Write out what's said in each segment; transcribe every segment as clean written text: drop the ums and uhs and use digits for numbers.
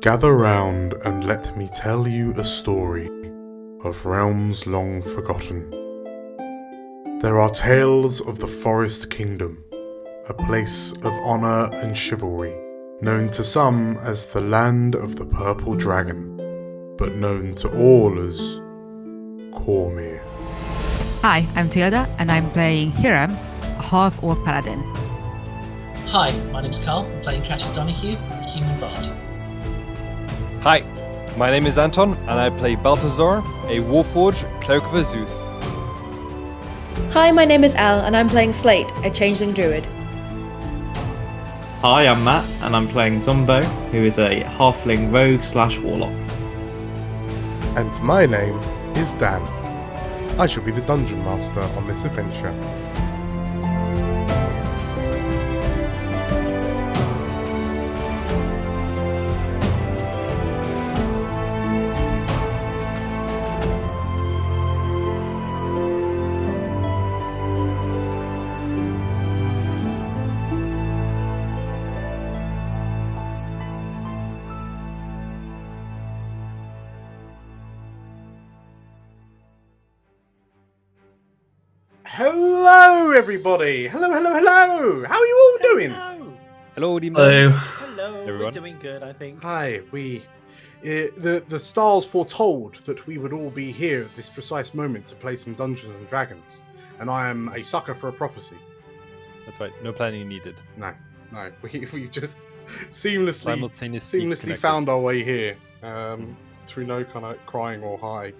Gather round and let me tell you a story of realms long forgotten. There are tales of the Forest Kingdom, a place of honour and chivalry, known to some as the Land of the Purple Dragon, but known to all as Cormyr. Hi, I'm Tilda, and I'm playing Hiram, a half-orc paladin. Hi, my name's Carl. I'm playing Katya Donahue, a human bard. Hi, my name is Anton, and I play Balthazar, a Warforged Cloak of Azuth. Hi, my name is Al, and I'm playing Slate, a changeling druid. Hi, I'm Matt, and I'm playing Zumbo, who is a halfling rogue/warlock. And my name is Dan. I shall be the dungeon master on this adventure. Hello, everybody! Hello! How are you all doing? Hello, Demon. Hello. Hello, Everyone. we're doing good, I think. Hi, the stars foretold that we would all be here at this precise moment to play some Dungeons and Dragons, and I am a sucker for a prophecy. That's right, no planning needed. No, we just seamlessly Simultaneously connected. found our way here through no kind of crying or high.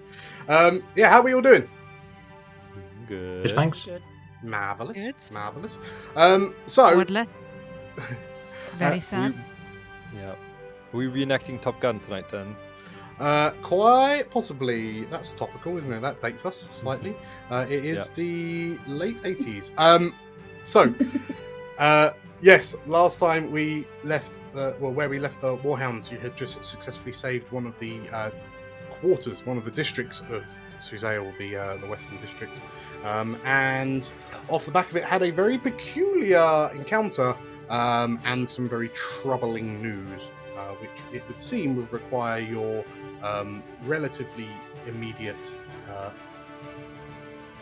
Yeah, how are we all doing? Good. Good, thanks. Good. Marvelous. Good. So Wordless. Very sad. Yeah. Are we reenacting Top Gun tonight then? quite possibly that's topical, isn't it? That dates us slightly. It is the late 80s. Yes, last time we left where we left the Warhounds, you had just successfully saved one of the quarters, one of the districts of Suzail, the western districts, and off the back of it had a very peculiar encounter and some very troubling news, which it would seem would require your relatively immediate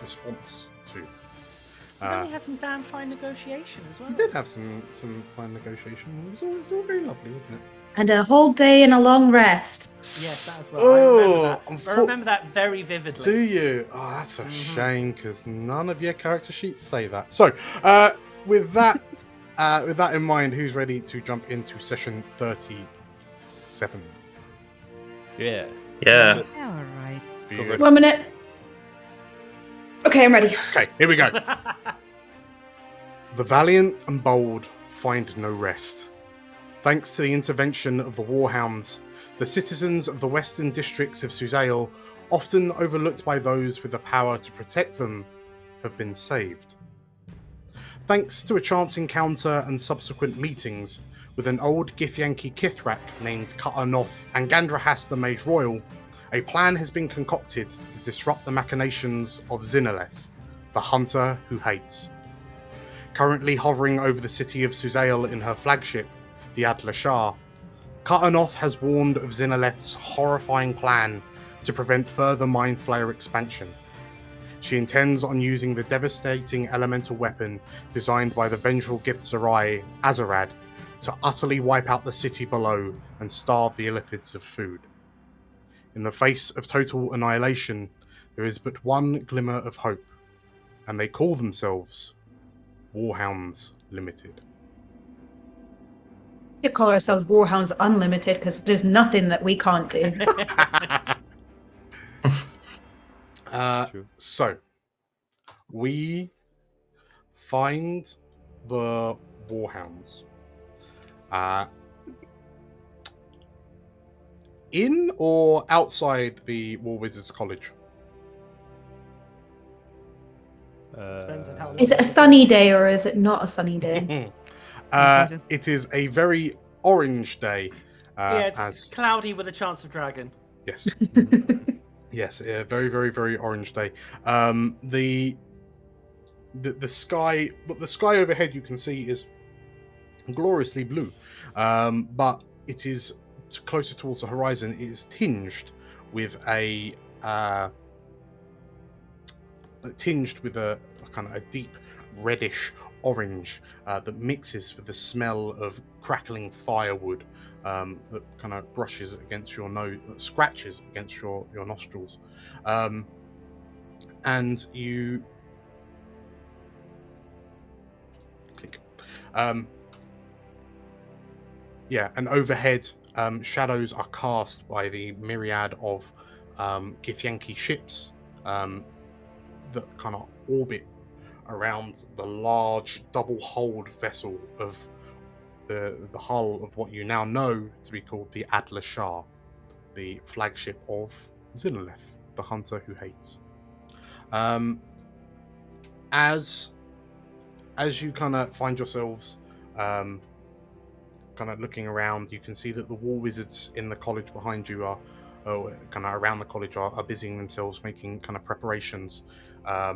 response to. And then we had some damn fine negotiation as well. We did have some fine negotiation. It was all very lovely, wasn't it? And a whole day and a long rest. Yes, that as well. Oh, I remember that very vividly. Do you? Oh, that's a shame, because none of your character sheets say that. So, with that in mind, who's ready to jump into session 37? Yeah. Yeah. All right. Good. 1 minute. Okay, I'm ready. Okay, here we go. The valiant and bold find no rest. Thanks to the intervention of the Warhounds, the citizens of the western districts of Suzail, often overlooked by those with the power to protect them, have been saved. Thanks to a chance encounter and subsequent meetings with an old Githyanki Kithrak named Katya and Gandrahas the Mage Royal, a plan has been concocted to disrupt the machinations of Zinaleth, the hunter who hates. Currently hovering over the city of Suzail in her flagship, the Adler Shah, Katya has warned of Zinaleth's horrifying plan to prevent further Mind Flayer expansion. She intends on using the devastating elemental weapon designed by the vengeful Githzerai, Azarad, to utterly wipe out the city below and starve the Illithids of food. In the face of total annihilation, there is but one glimmer of hope, and they call themselves Warhounds Limited. We call ourselves Warhounds Unlimited because there's nothing that we can't do. True. So, we find the Warhounds in or outside the War Wizards College? Depends on how Is it a sunny day or is it not a sunny day? It is a very orange day. it's cloudy with a chance of dragon. Yes. Yes, yeah, very, very, very orange day. The sky, but the sky overhead you can see is gloriously blue, but it is closer towards the horizon is tinged with a kind of a deep reddish orange that mixes with the smell of crackling firewood that kind of brushes against your nose, scratches against your nostrils, and you click. And overhead, shadows are cast by the myriad of Githyanki ships that kind of orbit around the large double-hulled vessel of the hull of what you now know to be called the Adler Shah, the flagship of Zillaleth, the hunter who hates. As you kind of find yourselves kind of looking around, you can see that the war wizards in the college behind you are kind of around the college are busying themselves making kind of preparations. I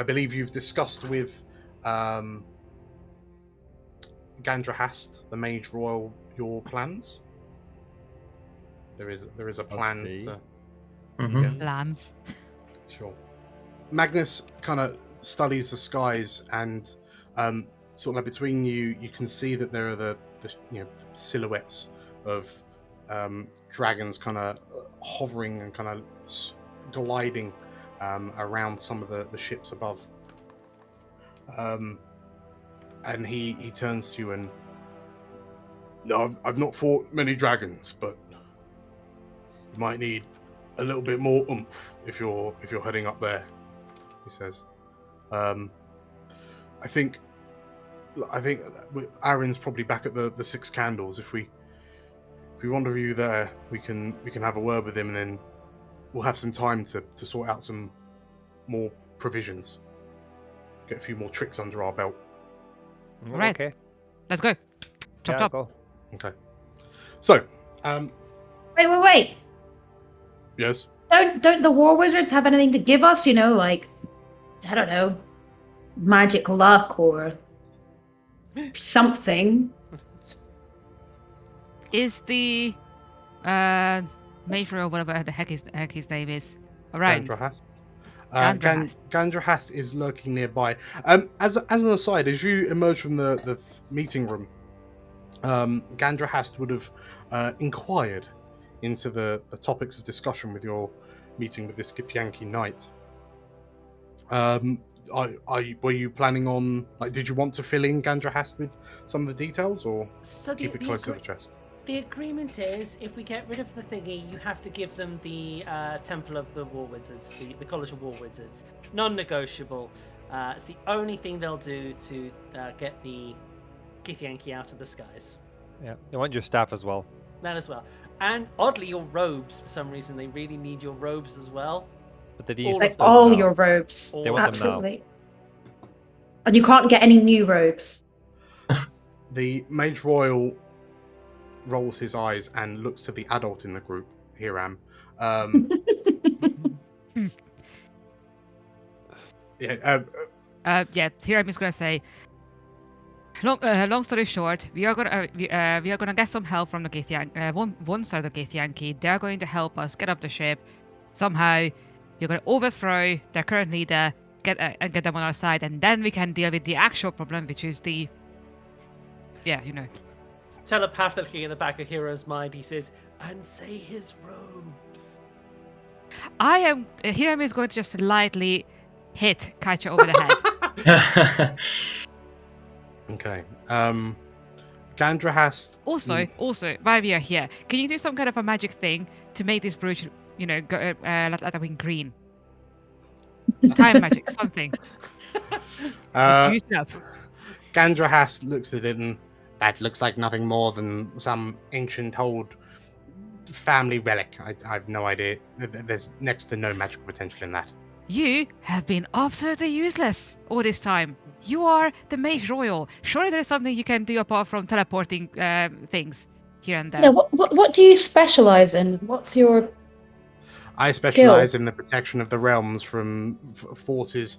believe you've discussed with Gandrahast, the Mage Royal, your plans. There is a plan to Plans. Sure. Magnus kind of studies the skies, and sort of like between you can see that there are the silhouettes of dragons kind of hovering and kind of gliding around some of the ships above. And he turns to you and, no, I've not fought many dragons, but you might need a little bit more oomph if you're heading up there, he says. I think Aaron's probably back at the Six Candles. If we rendezvous there, we can have a word with him, and then we'll have some time to sort out some more provisions, get a few more tricks under our belt. Right. Okay. Let's go. Chop. Go. Okay. So, Wait. yes. Don't the war wizards have anything to give us? Like, I don't know, magic luck or something. Is the Major or whatever the heck his name is around? Gandrahast. Gandrahast. Gandrahast is lurking nearby. As an aside, as you emerge from the meeting room, Gandrahast would have inquired into the topics of discussion with your meeting with this Githyanki knight. Were you planning on, like, did you want to fill in Gandrahast with some of the details, or keep it close to the chest? The agreement is, if we get rid of the thingy, you have to give them the Temple of the War Wizards, the College of War Wizards. Non-negotiable. It's the only thing they'll do to get the Githyanki out of the skies. Yeah, they want your staff as well. That as well. And oddly, your robes, for some reason, they really need your robes as well. But they All use Like them all now. your robes. All They want them now. Absolutely. And you can't get any new robes. The Mage Royal rolls his eyes and looks to the adult in the group, Hiram. Hiram is gonna say. Long story short, we are gonna get some help from the Githyanki. One side of the Githyanki. They're going to help us get up the ship. Somehow, you're gonna overthrow their current leader, get them on our side, and then we can deal with the actual problem, which is the. Yeah, Telepathically in the back of Hero's mind, he says, and say his robes. Hiram is going to just lightly hit Katya over the head. Okay. Gandrahast. Also, while we are here, can you do some kind of a magic thing to make this brooch, go, let that wing green? Time magic, something. Juice up. Gandrahast looks at it and that looks like nothing more than some ancient old family relic. I've no idea. There's next to no magical potential in that. You have been absolutely useless all this time. You are the Mage Royal. Surely there is something you can do apart from teleporting things here and there. Yeah, what do you specialize in? What's your I specialize in the protection of the realms from forces,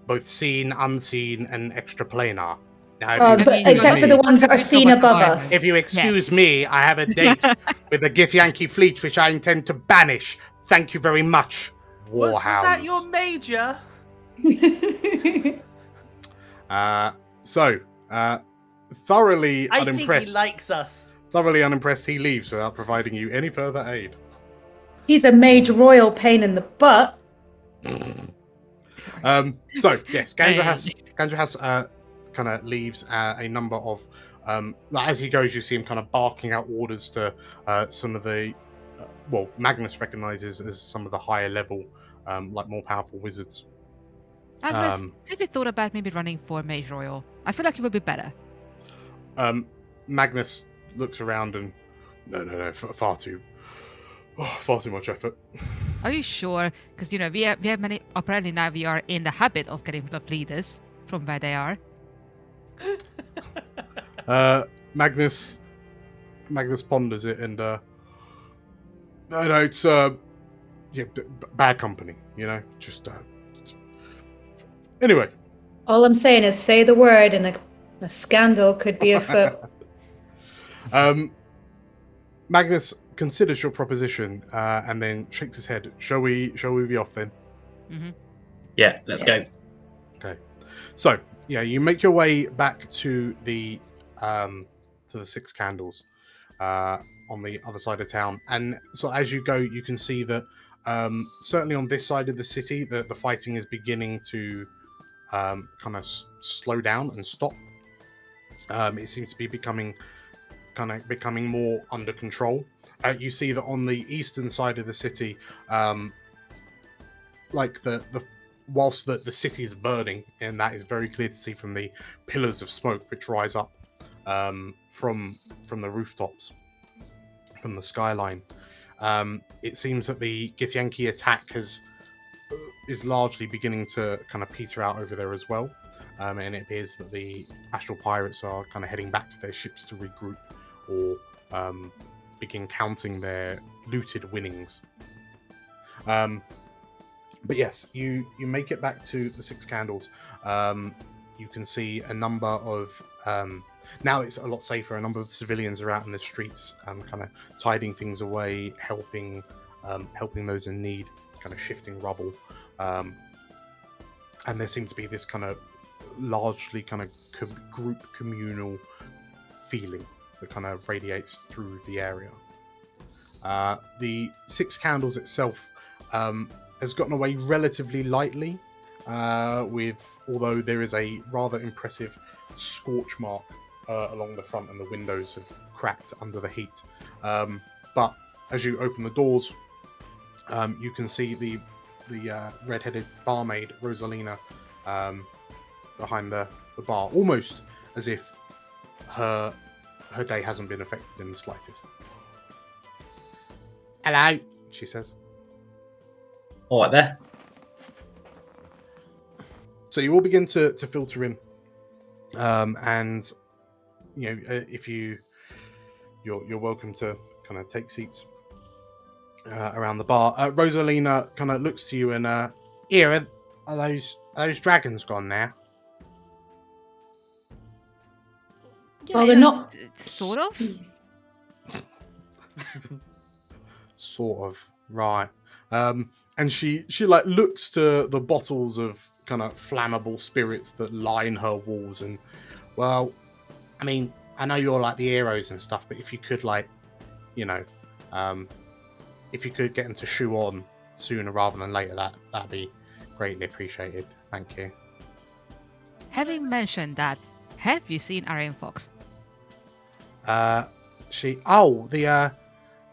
both seen, unseen, and extraplanar. Now, if Oh, you but excuse except for me- the ones that are Good seen job, above environment. us. If you excuse Yes. me, I have a date with the Githyanki fleet, which I intend to banish. Thank you very much, Was that Warhounds. your major? Thoroughly I think he unimpressed. likes us. Thoroughly unimpressed, he leaves without providing you any further aid. He's a mage royal pain in the butt. So yes, Gandra has kind of leaves a number of as he goes, you see him kind of barking out orders to some of the Magnus recognizes as some of the higher level, like more powerful wizards. Agnes, have you thought about maybe running for Mage Royal? I feel like it would be better. Magnus looks around and no, far too much effort. Are you sure? Because we have many. Apparently now we are in the habit of getting rid of leaders from where they are. Magnus ponders it and no, it's bad company, just anyway. All I'm saying is say the word and a scandal could be afoot. Magnus considers your proposition and then shakes his head. Shall we be off then? Mm-hmm. Yeah, let's go. Okay. So you make your way back to the Six Candles on the other side of town, and so as you go, you can see that certainly on this side of the city, the fighting is beginning to kind of slow down and stop. It seems to be becoming more under control. You see that on the eastern side of the city, like whilst the city is burning, and that is very clear to see from the pillars of smoke which rise up from the rooftops, from the skyline. It seems that the Githyanki attack is largely beginning to kind of peter out over there as well, and it appears that the Astral Pirates are kind of heading back to their ships to regroup or begin counting their looted winnings. But yes, you make it back to the Six Candles. You can see a number of now it's a lot safer. A number of civilians are out in the streets, kind of tidying things away, helping those in need, kind of shifting rubble, and there seems to be this kind of largely kind of group communal feeling that kind of radiates through the area. The Six Candles itself has gotten away relatively lightly, although there is a rather impressive scorch mark along the front, and the windows have cracked under the heat. But as you open the doors, you can see the red-headed barmaid Rosalina behind the bar, almost as if her day hasn't been affected in the slightest. "Hello," she says. All right there. So you all begin to filter in, and if you're welcome to kind of take seats around the bar. Rosalina kind of looks to you and here, are those dragons gone now? Well, they're not. Sort of. Sort of, right. And she like looks to the bottles of kind of flammable spirits that line her walls, and well, I mean, I know you're like the heroes and stuff, but if you could if you could get them to shoe on sooner rather than later, that'd be greatly appreciated. Thank you. Having mentioned that, have you seen Arian Fox? The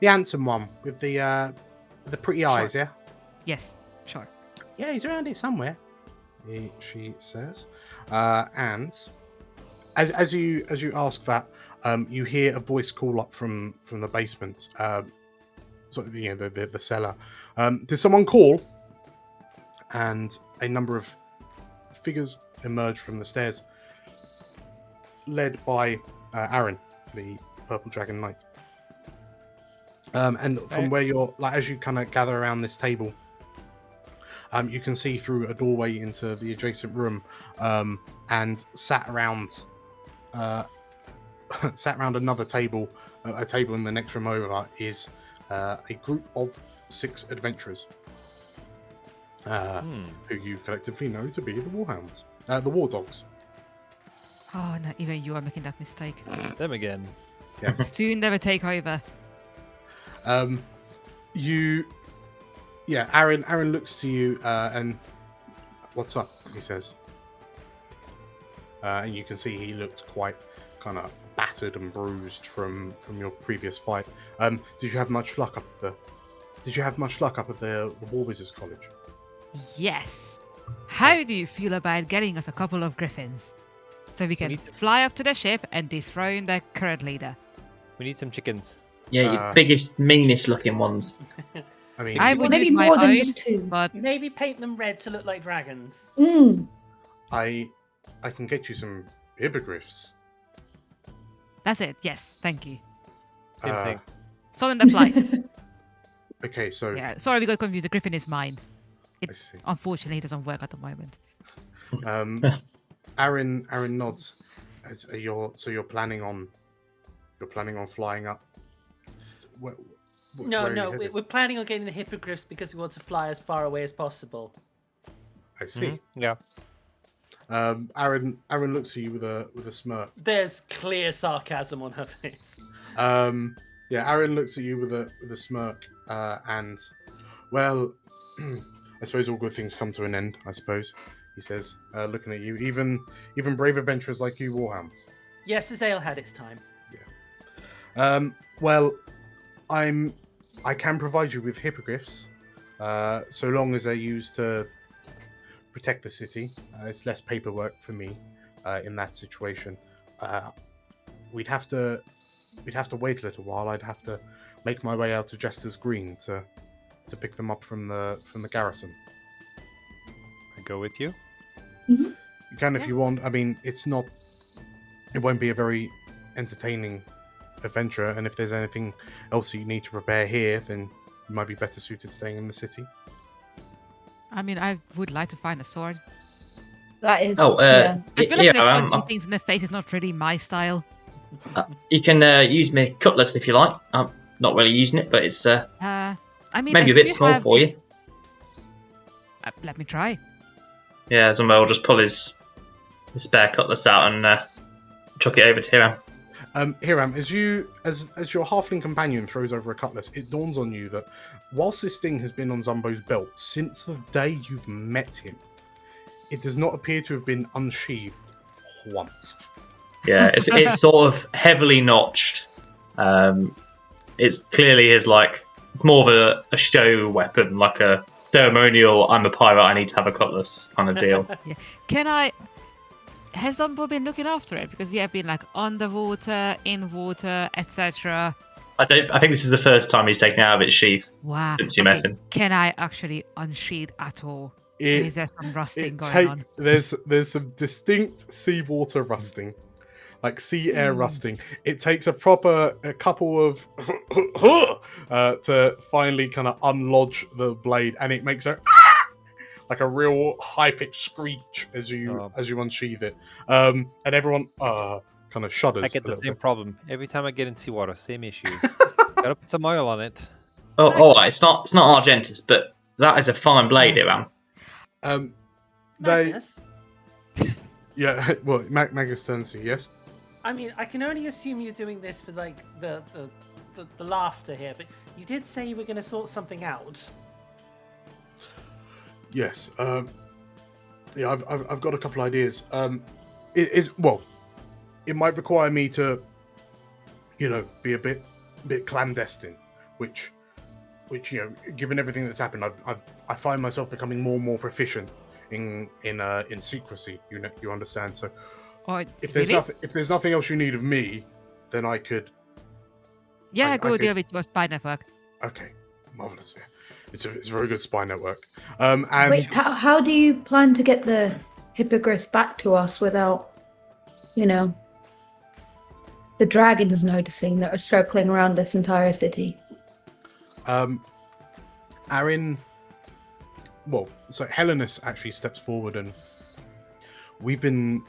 handsome one with the pretty eyes, yeah? Yes, sure. Yeah, he's around here somewhere, she says. And as you ask that, you hear a voice call up from the basement, the cellar. Did someone call? And a number of figures emerge from the stairs, led by Aaron, the Purple Dragon Knight. And from where you're, like, as you kind of gather around this table, you can see through a doorway into the adjacent room, and sat around sat around another table, a table in the next room over, is a group of 6 adventurers who you collectively know to be the Warhounds, the War Dogs. Oh, no, even you are making that mistake. Them again. Yes. Soon never take over. Aaron looks to you and what's up? He says, and you can see he looks quite kind of battered and bruised from your previous fight. Did you have much luck up at the War Wizards College? Yes. How do you feel about getting us a couple of griffins? So we can fly up to the ship and dethrone the current leader. We need some chickens. Yeah, your biggest, meanest looking ones. I mean, I would maybe use my more than own, just 2. but Maybe paint them red to look like dragons. I can get you some hippogriffs. that's it. Yes, thank you. Same thing. Something that flies. Okay, so Yeah, sorry we got confused. The griffin is mine. I see. Unfortunately, it doesn't work at the moment. Aaron nods. You're planning on flying up. Where No, are you headed? we're planning on getting the hippogriffs because we want to fly as far away as possible. I see. Yeah. Aaron looks at you with a smirk. There's clear sarcasm on her face. Aaron looks at you with a smirk, and well, I suppose all good things come to an end. I suppose he says, looking at you. Even brave adventurers like you, Warhounds. Yes, Suzail had its time. Well, I can provide you with hippogriffs, so long as they're used to protect the city. It's less paperwork for me in that situation. We'd have to wait a little while. I'd have to make my way out to Jester's Green to pick them up from the garrison. I go with you. You can if you want. I mean, it won't be a very entertaining adventure, and if there's anything else that you need to prepare here, then you might be better suited staying in the city. I mean, I would like to find a sword. That is. I feel like yeah, punching things in the face is not really my style. you can use my cutlass if you like. I'm not really using it, but it's I mean, maybe I a bit do small have for this- you. Let me try. Yeah, Zumbo will just pull his spare cutlass out and chuck it over to Hiram. Hiram, as your halfling companion throws over a cutlass, it dawns on you that whilst this thing has been on Zumbo's belt since the day you've met him, it does not appear to have been unsheathed once. Yeah, it's sort of heavily notched. It's clearly is like more of a show weapon, like a ceremonial. I'm a pirate. I need to have a cutlass kind of deal. Has Zumbo been looking after it? Because we have been like underwater, in water, etc. I think this is the first time he's taken it out of its sheath since you met him. Can I actually unsheath at all? Is there some rusting going on? There's some distinct seawater rusting, like sea air rusting. It takes a couple of to finally kind of unlodge the blade, and it makes like a real high-pitched screech as you unsheath it, and everyone kind of shudders. I get the same problem every time I get in seawater. Same issues. Gotta put some oil on it. Oh, it's not Argentus, but that is a fine blade, Hiram. Magnus? Yeah, well, Magnus turns to you, yes? I mean, I can only assume you're doing this for like the laughter here, but you did say you were going to sort something out. Yes. Yeah, I've got a couple ideas. It might require me to, be a bit clandestine, which given everything that's happened, I find myself becoming more and more proficient in secrecy. You understand? So, if there's nothing else you need of me, then I could. Yeah, go deal with your spy network. Okay, marvelous. Yeah. It's a very good spy network. And Wait, how do you plan to get the hippogriff back to us without, the dragons noticing that are circling around this entire city? Aaron, so Helenus actually steps forward, and we've been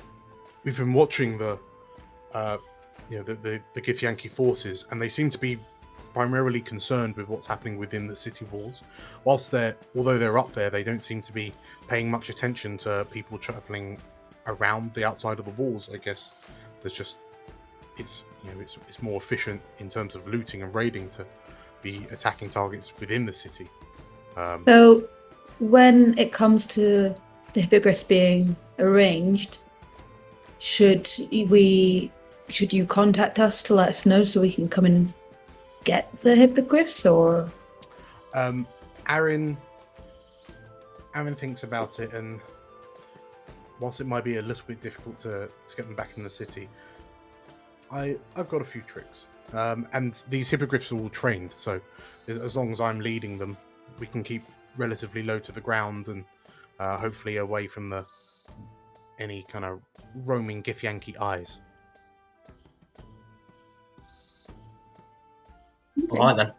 watching the the Githyanki forces, and they seem to be primarily concerned with what's happening within the city walls. Although they're up there, they don't seem to be paying much attention to people traveling around the outside of the walls. I guess it's more efficient in terms of looting and raiding to be attacking targets within the city. So, when it comes to the hippogriffs being arranged, should you contact us to let us know so we can come and get the hippogriffs, or? Aaron thinks about it, and whilst it might be a little bit difficult to get them back in the city, I've got a few tricks. And these hippogriffs are all trained, so as long as I'm leading them, we can keep relatively low to the ground and hopefully away from any kind of roaming Githyanki eyes. All right then.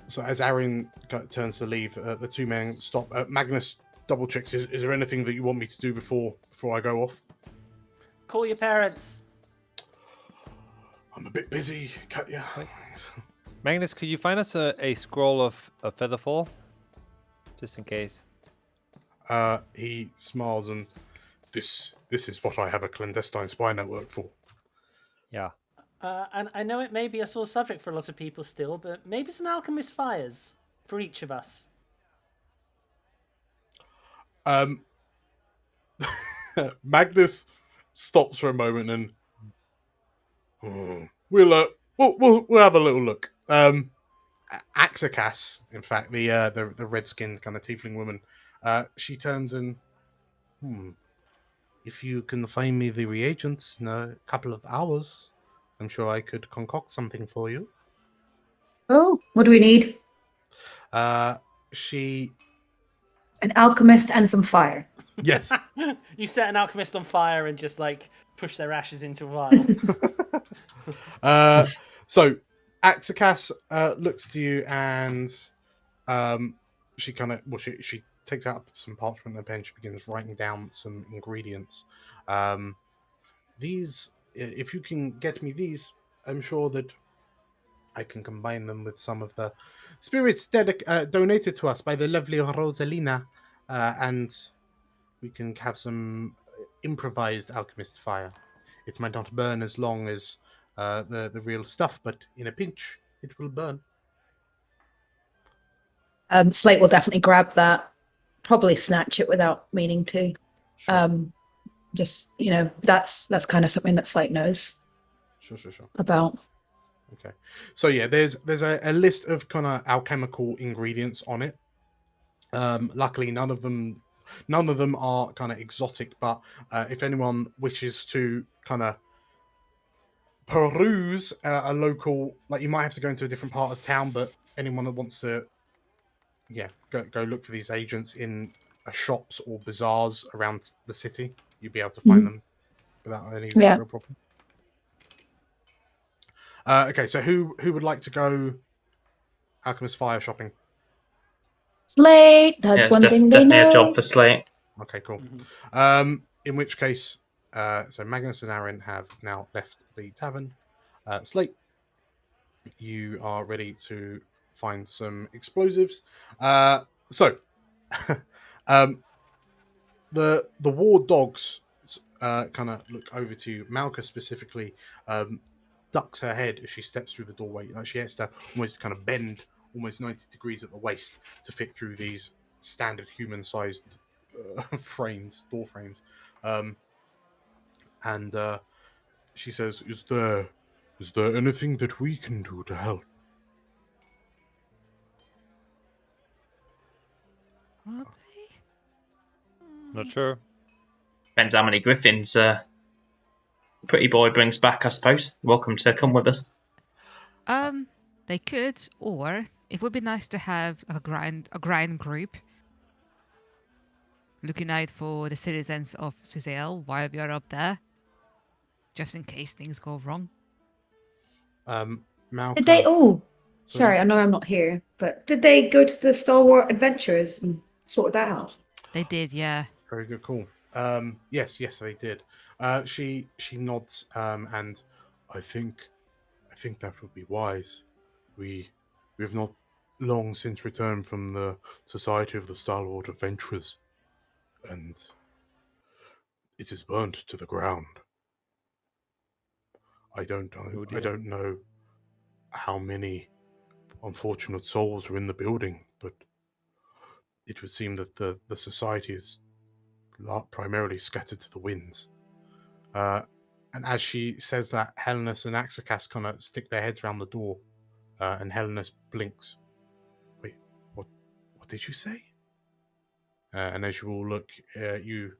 So as Aaron turns to leave, the two men stop. Magnus double checks. Is there anything that you want me to do before I go off? Call your parents. I'm a bit busy, Katya. Magnus, could you find us a scroll of Featherfall? Just in case. He smiles and this is what I have a clandestine spy network for. Yeah. And I know it may be a sore subject for a lot of people still, but maybe some alchemist fires for each of us. Magnus stops for a moment and we'll have a little look. Akxikas, in fact, the red-skinned kind of tiefling woman, she turns and if you can find me the reagents in a couple of hours, I'm sure I could concoct something for you. Oh, what do we need? An alchemist and some fire. Yes. You set an alchemist on fire and just push their ashes into a vial. So Akxikas looks to you and she she takes out some parchment and a pen. She begins writing down some ingredients. These, if you can get me these, I'm sure that I can combine them with some of the spirits donated to us by the lovely Rosalina, and we can have some improvised alchemist fire. It might not burn as long as the real stuff, but in a pinch, it will burn. Slate will definitely grab that. Probably snatch it without meaning to. Sure. That's kind of something that Slate knows. Sure. About. Okay. So yeah, there's a list of kind of alchemical ingredients on it. Luckily, none of them are kind of exotic, but if anyone wishes to kind of peruse a local, you might have to go into a different part of town, but anyone that wants to go look for these agents in shops or bazaars around the city, you'll be able to find them without any real problem. Okay, so who would like to go alchemist fire shopping? Slate. That's one thing they know. Definitely a job for Slate. Okay, cool. In which case, so Magnus and Aaron have now left the tavern. Slate, you are ready to find some explosives. So the war dogs kind of look over to you. Malka specifically ducks her head as she steps through the doorway. She has to almost kind of bend almost 90 degrees at the waist to fit through these standard human-sized door frames. And she says, Is there anything that we can do to help? Not sure. Depends how many griffins Pretty Boy brings back, I suppose. Welcome to come with us. They could, or it would be nice to have a grind group looking out for the citizens of Suzail while we are up there, just in case things go wrong. Malka, Did they? Sorry, I know I'm not here, but did they go to the Star Wars Adventurers and sort that out? They did, yeah. Very good call. Yes, they did. She nods, and I think that would be wise. We have not long since returned from the Society of the Stalwart Adventurers, and it is burnt to the ground. I don't know how many unfortunate souls are in the building, but it would seem that the society is primarily scattered to the winds. And as she says that, Helenus and Akxikas kind of stick their heads around the door, and Helenus blinks. Wait, what did you say? And as you all look, you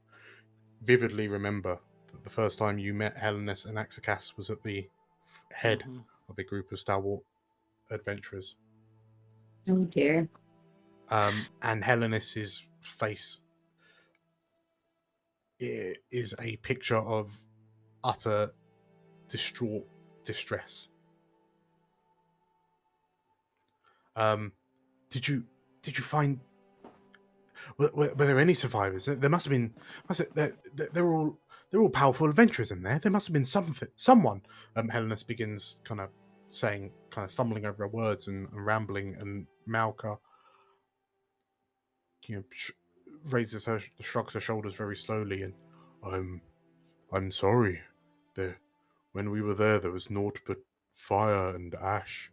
vividly remember that the first time you met Helenus and Akxikas was at the head of a group of stalwart adventurers. Oh dear. And Helenus's face is a picture of utter distraught distress. Did you find? Were there any survivors? There must have been. They're all powerful adventurers in there. There must have been someone. Helenus begins kind of stumbling over her words and rambling, and Malka, shrugs her shoulders very slowly, and I'm sorry. When we were there was naught but fire and ash.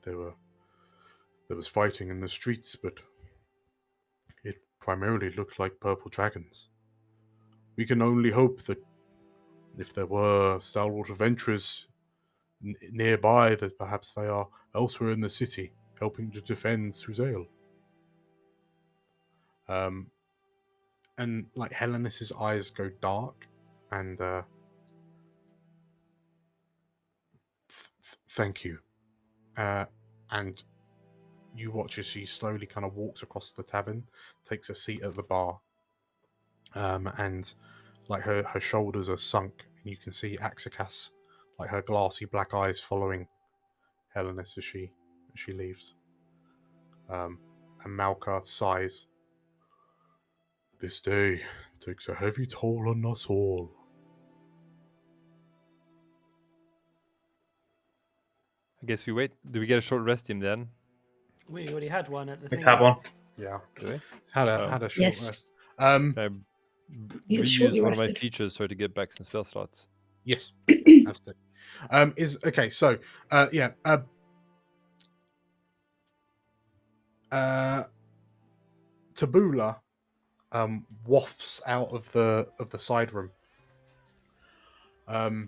There was fighting in the streets, but it primarily looked like purple dragons. We can only hope that if there were stalwart adventurers nearby, that perhaps they are elsewhere in the city, helping to defend Suzail. And like Helenus's eyes go dark, and thank you. And you watch as she slowly kind of walks across the tavern, takes a seat at the bar, and like her shoulders are sunk, and you can see Akxikas, like her glassy black eyes following Helenus as she leaves. And Malka sighs. This day takes a heavy toll on us all. I guess we wait. Do we get a short rest in then? We already had one at the We've thing. had one. Yeah. Do we? Had a short Yes. rest. I You're shortly reuse one of my rested. features so to get back some spell slots. Yes. Absolutely. Okay, so Tabula wafts out of the side room. I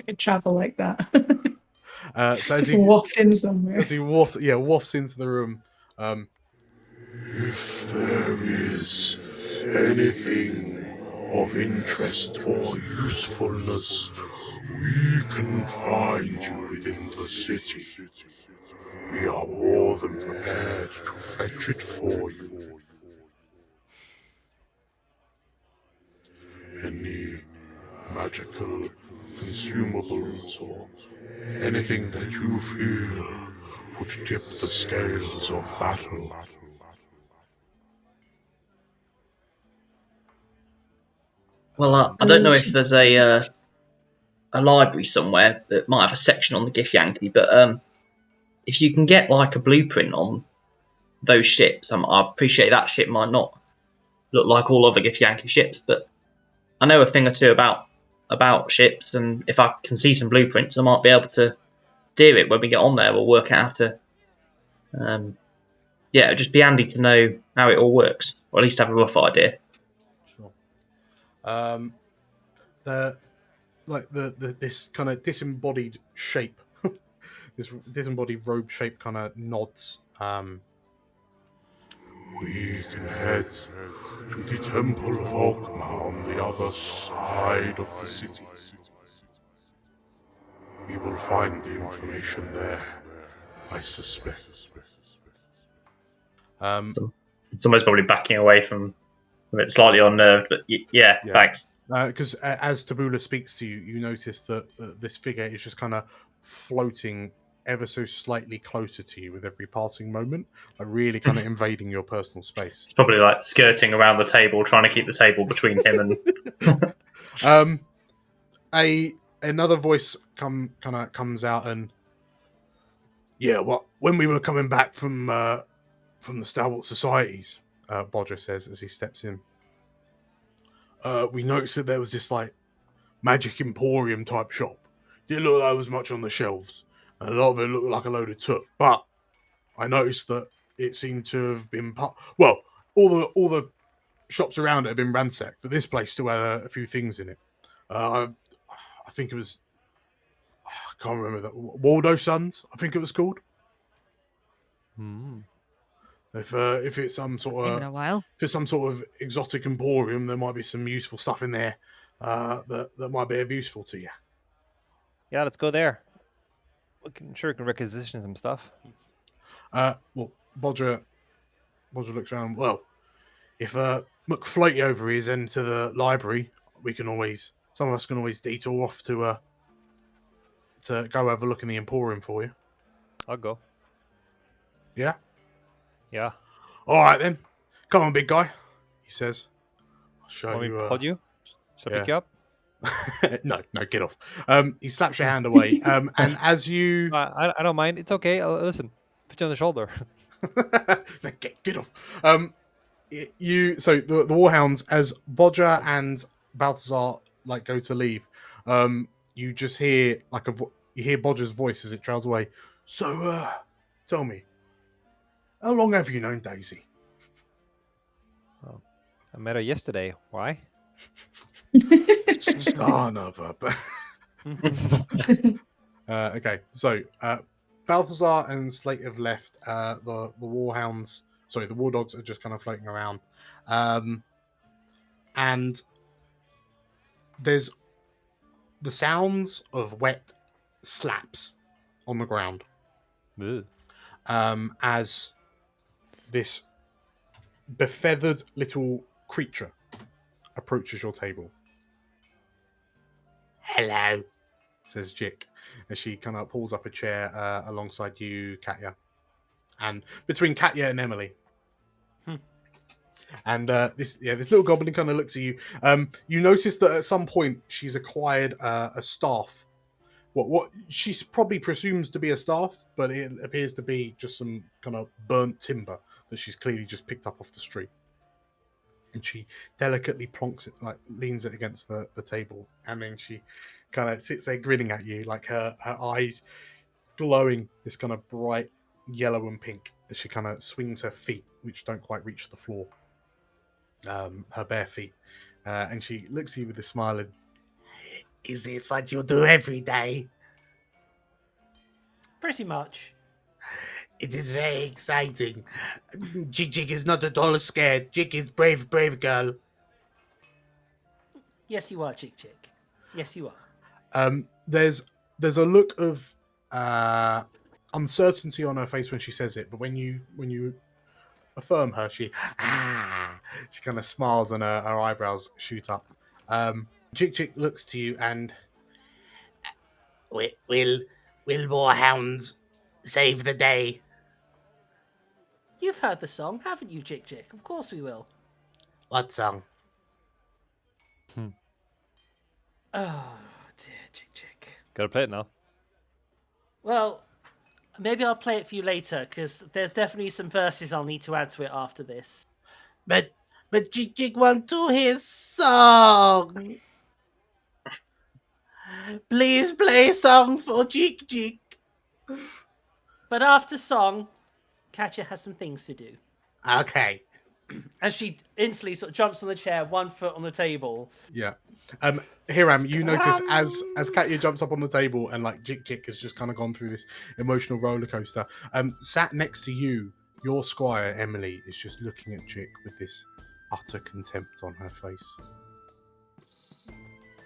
could travel like that. So Just waft in somewhere. as he wafts into the room. If there is anything of interest or usefulness, we can find you within the city. We are more than prepared to fetch it for you. Any magical consumables or anything that you feel would tip the scales of battle. Well, I don't know if there's a library somewhere that might have a section on the Githyanki, but if you can get like a blueprint on those ships, I appreciate that ship might not look like all other Githyanki ships, but I know a thing or two about ships, and if I can see some blueprints, I might be able to steer it when we get on there. We'll work out how to. It'd just be handy to know how it all works, or at least have a rough idea. Sure. This kind of disembodied shape, this disembodied robe shape, kind of nods. We can head to the Temple of Cormyr on the other side of the city. We will find the information there, I suspect. Someone's probably backing away from it, slightly unnerved, but yeah. Thanks. Because as Tabula speaks to you, you notice that this figure is just kind of floating ever so slightly closer to you with every passing moment, like really kind of invading your personal space. It's probably like skirting around the table, trying to keep the table between him and. Another voice comes out and when we were coming back from the Stalwart Societies, Bodger says as he steps in, we noticed that there was this like magic emporium type shop. Didn't look like there was much on the shelves, and a lot of it looked like a load of took. But I noticed that it seemed to have been all the shops around it have been ransacked, but this place still had a few things in it. I think it was, I can't remember that, Waldo Sons, I think it was called. If it's some sort Been a while. if it's some sort of exotic emporium, there might be some useful stuff in there that might be of useful to you. Yeah, let's go there. Sure, we can requisition some stuff. Bodger looks around. Well, if McFloaty over is into the library, some of us can always detour off to go have a look in the emporium for you. I'll go. Yeah? Yeah. All right, then. Come on, big guy, he says. I'll show you. Hold you? Should I pick you up? No, get off. He slaps your hand away. And as you... I don't mind. It's okay. Listen, put you on the shoulder. Get off. So the Warhounds, as Bodger and Balthazar go to leave, you just hear you hear Bodger's voice as it trails away. So, tell me, how long have you known Daisy? Oh, I met her yesterday. Why? Son of a... Okay, so Balthazar and Slate have left. The Warhounds, sorry, the War Dogs are just kind of floating around. And there's the sounds of wet slaps on the ground. As this befeathered little creature approaches your table. Hello, says Jick, as she kind of pulls up a chair alongside you, Katya, and between Katya and Emily. And this little goblin kind of looks at you. You notice that at some point she's acquired a staff. What she probably presumes to be a staff, but it appears to be just some kind of burnt timber that she's clearly just picked up off the street. And she delicately plonks it, leans it against the table, and then she kind of sits there grinning at you, her eyes glowing this kind of bright yellow and pink as she kind of swings her feet, which don't quite reach the floor. Her bare feet, and she looks at you with a smile. And is this what you do every day? Pretty much. It is very exciting. Jig is not at all scared. Jig is brave girl. Yes, you are, Chick. Yes, you are. There's a look of uncertainty on her face when she says it, but when you affirm her, she kind of smiles and her eyebrows shoot up. Chick looks to you and will Warhounds save the day? You've heard the song, haven't you, Chick? Of course we will. What song? Oh dear, Chick. Gotta play it now. Well, maybe I'll play it for you later, because there's definitely some verses I'll need to add to it after this. But Chick want to hear song. Please play song for Chick. But after song, Katya has some things to do. Okay. As she instantly sort of jumps on the chair, 1 foot on the table. Yeah. Hiram, you notice as Katya jumps up on the table and Jick has just kind of gone through this emotional roller coaster. Sat next to you, your squire Emily is just looking at Jick with this utter contempt on her face,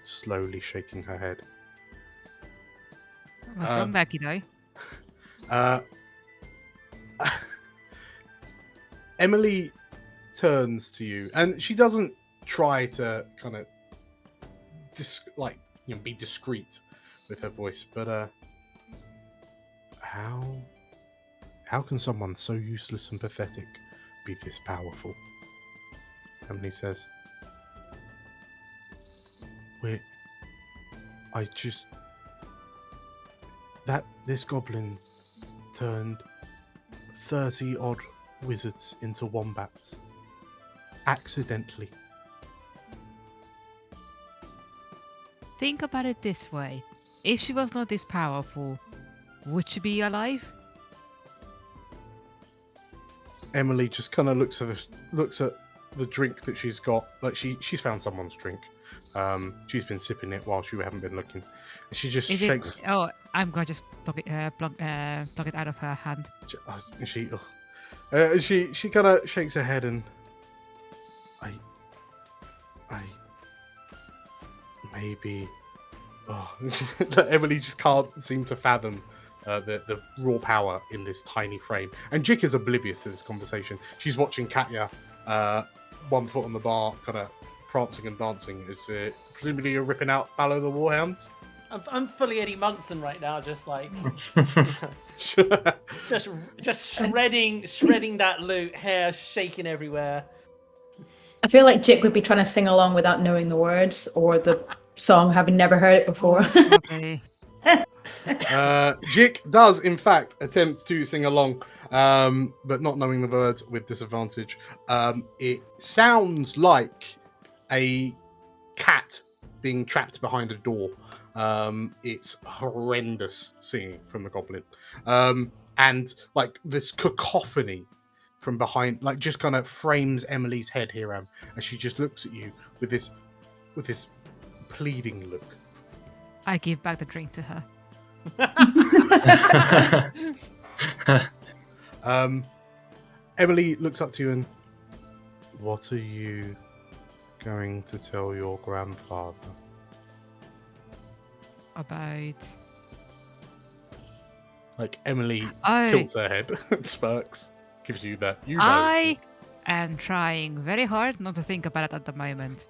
slowly shaking her head. What's wrong, Becky Doe? Emily turns to you, and she doesn't try to kind of be discreet with her voice, but How can someone so useless and pathetic be this powerful? Emily says, this goblin turned 30 odd wizards into wombats. Accidentally. Think about it this way. If she was not this powerful, would she be alive? Emily just kind of looks at the drink that she's got. Like she's found someone's drink. She's been sipping it while she haven't been looking. And she just shakes. I'm gonna just pluck it out of her hand. She kind of shakes her head and I maybe. Oh, Emily just can't seem to fathom the raw power in this tiny frame. And Jik is oblivious to this conversation. She's watching Katya, 1 foot on the bar, kind of prancing and dancing. It's presumably you're ripping out Ballo the Warhounds. I'm fully Eddie Munson right now, just like just shredding that loot, hair shaking everywhere. I feel like Jik would be trying to sing along without knowing the words or the song, having never heard it before. Okay. Jik does, in fact, attempt to sing along, but not knowing the words with disadvantage. It sounds like a cat being trapped behind a door. It's horrendous singing from the goblin. And like this cacophony from behind, like just kind of frames Emily's head, Hiram, and she just looks at you with this pleading look. I give back the drink to her. Emily looks up to you and, what are you going to tell your grandfather? About... Like Emily tilts her head and smirks, gives you that. I am trying very hard not to think about it at the moment.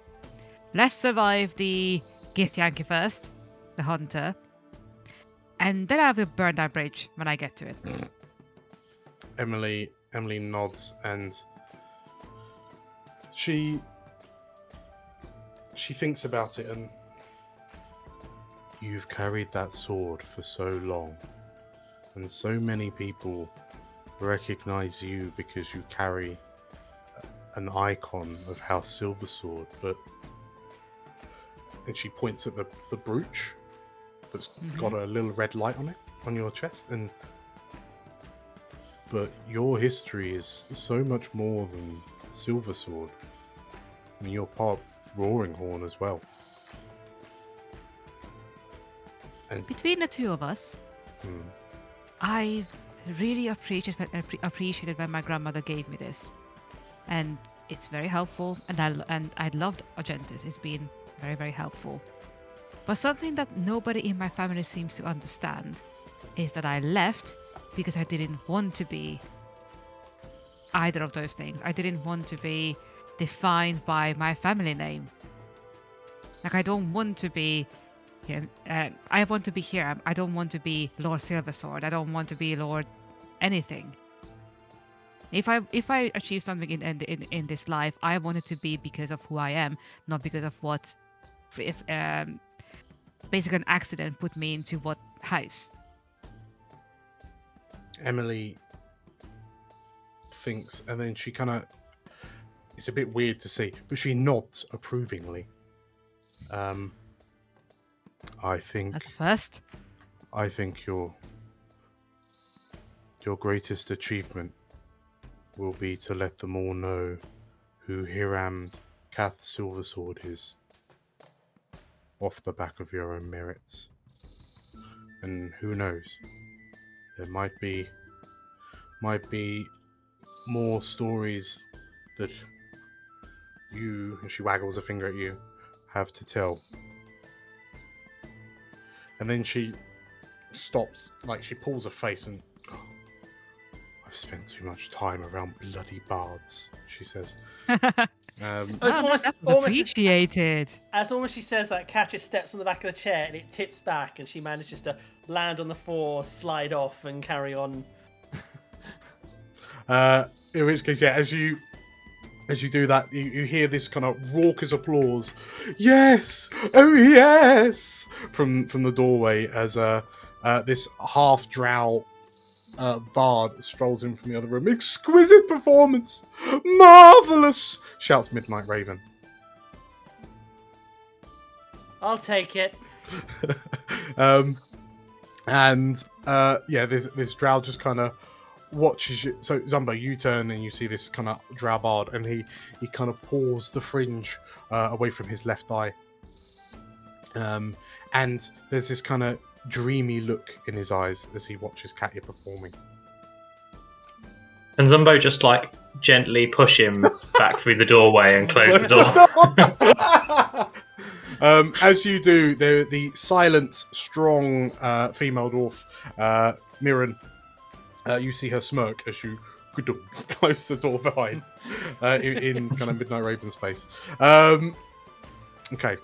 Let's survive the Githyanki first, the hunter, and then I will burn that bridge when I get to it. Emily nods and she thinks about it, and you've carried that sword for so long, and so many people recognize you because you carry an icon of House Silversword, and she points at the brooch that's got a little red light on it on your chest, but your history is so much more than Silversword. I mean, you're part Roaring Horn as well. And between the two of us, I really appreciated when my grandmother gave me this, and it's very helpful. And I loved Argentus. It's been very, very helpful. But something that nobody in my family seems to understand is that I left because I didn't want to be either of those things. I didn't want to be defined by my family name. Like, I don't want to be I want to be Hiram. I don't want to be Lord Silversword. I don't want to be Lord anything. If I achieve something in this life, I want it to be because of who I am, not because of what basically an accident put me into what house. Emily thinks, and then she kind of, it's a bit weird to see, but she nods approvingly. I think at first, I think your greatest achievement will be to let them all know who Hiram Kath Silversword is, off the back of your own merits. And who knows, there might be more stories that you, and she waggles a finger at you, have to tell. And then she stops, like she pulls her face and, I've spent too much time around bloody bards, she says. It's Oh, no, almost, that's almost appreciated. as almost she says that, Katya steps on the back of the chair and it tips back, and she manages to land on the floor, slide off, and carry on. In which case, yeah, as you do that, you hear this kind of raucous applause. Yes, oh yes, from the doorway as this half drow bard strolls in from the other room. Exquisite performance, marvelous! Shouts Midnight Raven. I'll take it. This drow just kind of watches you. So Zumbo, you turn and you see this kind of drow bard, and he kind of pulls the fringe away from his left eye, and there's this kind of dreamy look in his eyes as he watches Katya performing. And Zumbo just like gently push him back through the doorway and close the door. As you do, the silent, strong female dwarf, Mirren, you see her smirk as you close the door behind in kind of Midnight Raven's face. Okay.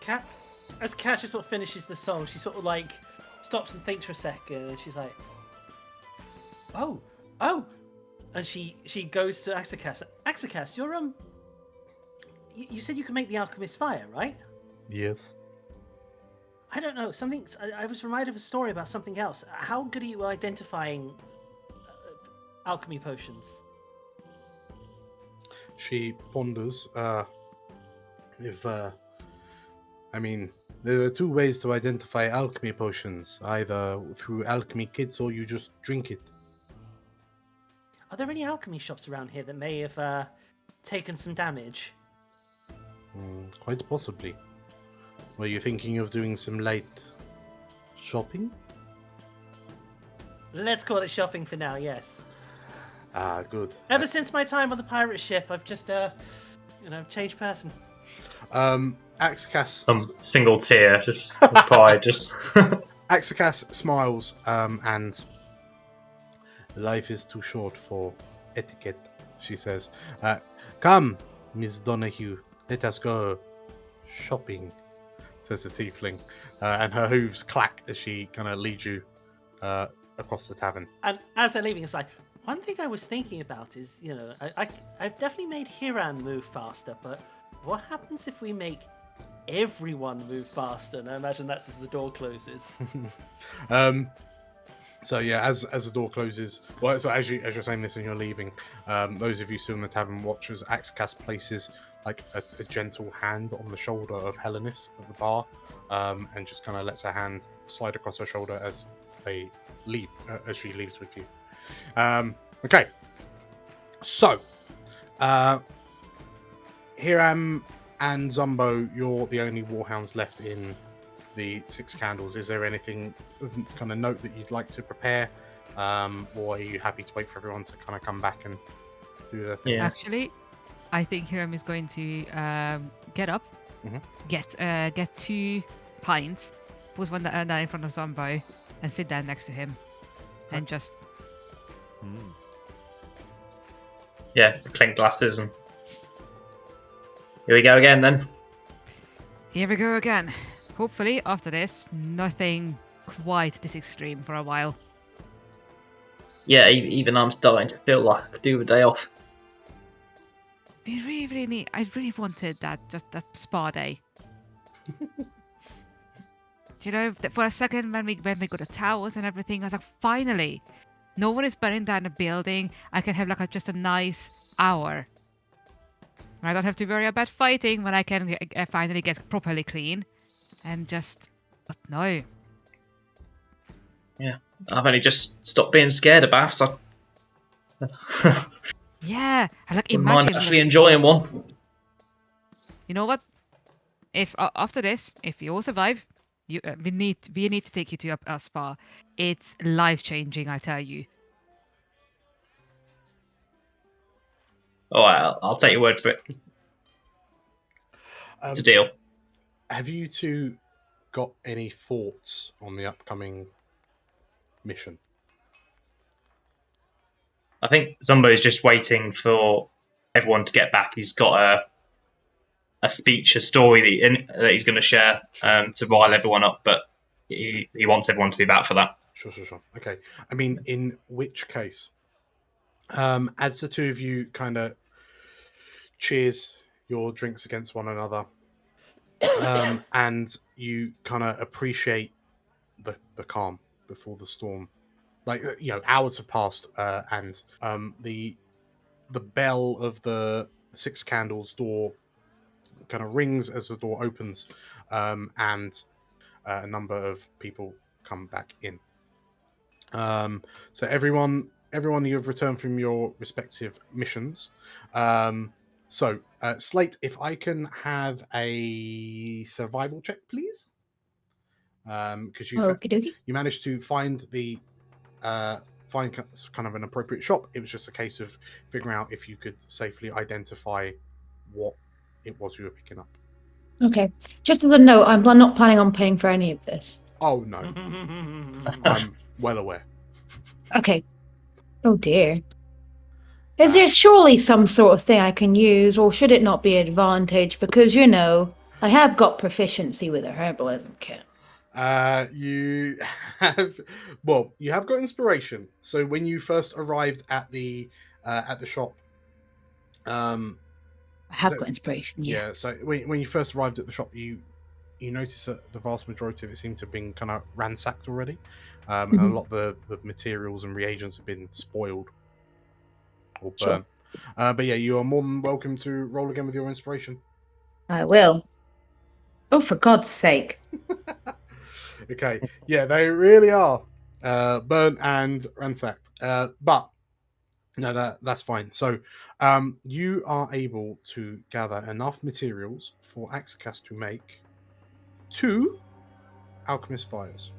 As Katya sort of finishes the song, she sort of like stops and thinks for a second, and she's like, "Oh," and she goes to Akxikas. Akxikas, you're you said you can make the alchemist fire, right? Yes. I don't know. I was reminded of a story about something else. How good are you identifying alchemy potions? She ponders. There are two ways to identify alchemy potions: either through alchemy kits or you just drink it. Are there any alchemy shops around here that may have taken some damage? Quite possibly. Were you thinking of doing some light shopping? Let's call it shopping for now, yes. Ah, good. Ever since my time on the pirate ship, I've just, changed person. Akxikas... Some single tear, just pride, just... Akxikas smiles, and... Life is too short for etiquette, she says. Come, Miss Donahue, let us go shopping, says the tiefling. And her hooves clack as she kind of leads you across the tavern. And as they're leaving, it's like, one thing I was thinking about is, I've definitely made Hiram move faster, but what happens if we make everyone move faster? And I imagine that's as the door closes. So yeah, as the door closes, well, so as you're saying this and you're leaving, those of you still in the tavern watch as Akxikas places like a gentle hand on the shoulder of Helenis at the bar, and just kind of lets her hand slide across her shoulder as they leave, as she leaves with you. Okay, so Hiram and Zumbo, you're the only Warhounds left in the Six Candles. Is there anything of kind of note that you'd like to prepare, or are you happy to wait for everyone to kind of come back and do their thing? Yeah. Actually, I think Hiram is going to get up, get 2 pints, put one down in front of Zumbo, and sit down next to him, and just. Yeah, clink glasses and. Here we go again then. Here we go again. Hopefully, after this, nothing quite this extreme for a while. Yeah, even I'm starting to feel like I could do a day off. We really need. I really wanted that spa day. For a second when we got the towels and everything, I was like, finally, no one is burning down the building. I can have just a nice hour. I don't have to worry about fighting when I can finally get properly clean. And but no. Yeah, I've only just stopped being scared of baths. Yeah, I Wouldn't imagine. mind actually enjoying one. You know what? If after this, if you all survive, we need to take you to a spa. It's life-changing, I tell you. All right, I'll take your word for it. It's a deal. Have you two got any thoughts on the upcoming mission? I think Zumbo's just waiting for everyone to get back. He's got a speech, a story that he's going to share to rile everyone up, but he wants everyone to be back for that. Sure. Okay. I mean, in which case, as the two of you kind of cheers your drinks against one another, and you kind of appreciate the calm before the storm. Like, hours have passed, and the bell of the Six Candles door kind of rings as the door opens, and a number of people come back in. So everyone you have returned from your respective missions. So Slate, if I can have a survival check, please, because you managed to find find kind of an appropriate shop. It was just a case of figuring out if you could safely identify what it was you were picking up. Okay. Just as a note, I'm not planning on paying for any of this. Oh, no. I'm well aware. Okay. Oh, dear. Is there surely some sort of thing I can use, or should it not be an advantage? Because, I have got proficiency with a herbalism kit. You have got inspiration. So when you first arrived at the shop, I have got inspiration. Yes. Yeah. So when you first arrived at the shop, you notice that the vast majority of it seemed to have been kind of ransacked already, and a lot of the materials and reagents have been spoiled or burnt. Sure. But yeah, you are more than welcome to roll again with your inspiration. I will. Oh, for God's sake. Okay, yeah, they really are burnt and ransacked. But no, that's fine. So you are able to gather enough materials for Akxikas to make 2 alchemist fires.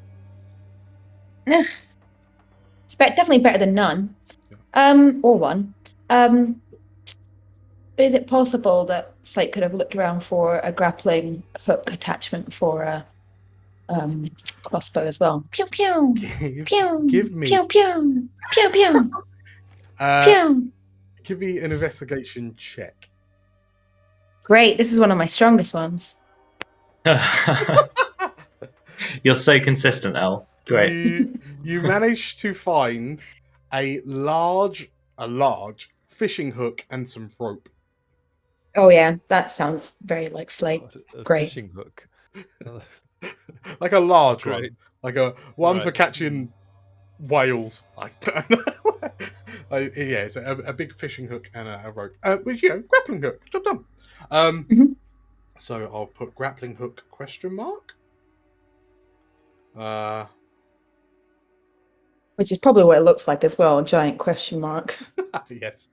It's definitely better than none. Yeah. Or one. Is it possible that Slate could have looked around for a grappling hook attachment for a crossbow as well? Pew pew. Pew. Give me. Pew pew. Pew pew. Pew. Give me an investigation check. Great. This is one of my strongest ones. You're so consistent, Elle. Great. You managed to find a large fishing hook and some rope. Oh yeah, that sounds very like Slate. Great. Fishing hook. Like a large one. Like a one for catching whales. It's a big fishing hook and a rope. Which, grappling hook. Job done. So I'll put grappling hook ? Which is probably what it looks like as well, a giant question mark. Yes.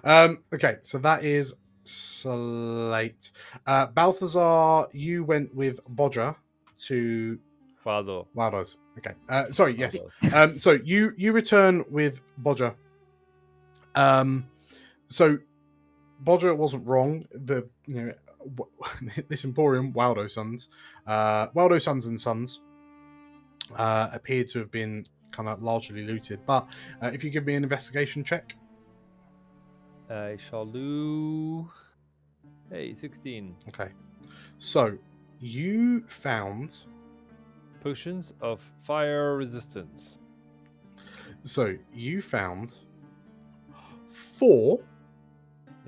Okay, so that is Slate. Balthazar, you went with Bodger to Waldo's. Okay. Sorry, yes. So you return with Bodger. So Bodger wasn't wrong. This Emporium, Waldo Sons and Sons, appeared to have been kind of largely looted. But if you give me an investigation check. I shall do 16. Okay. So you found potions of fire resistance. So you found 4.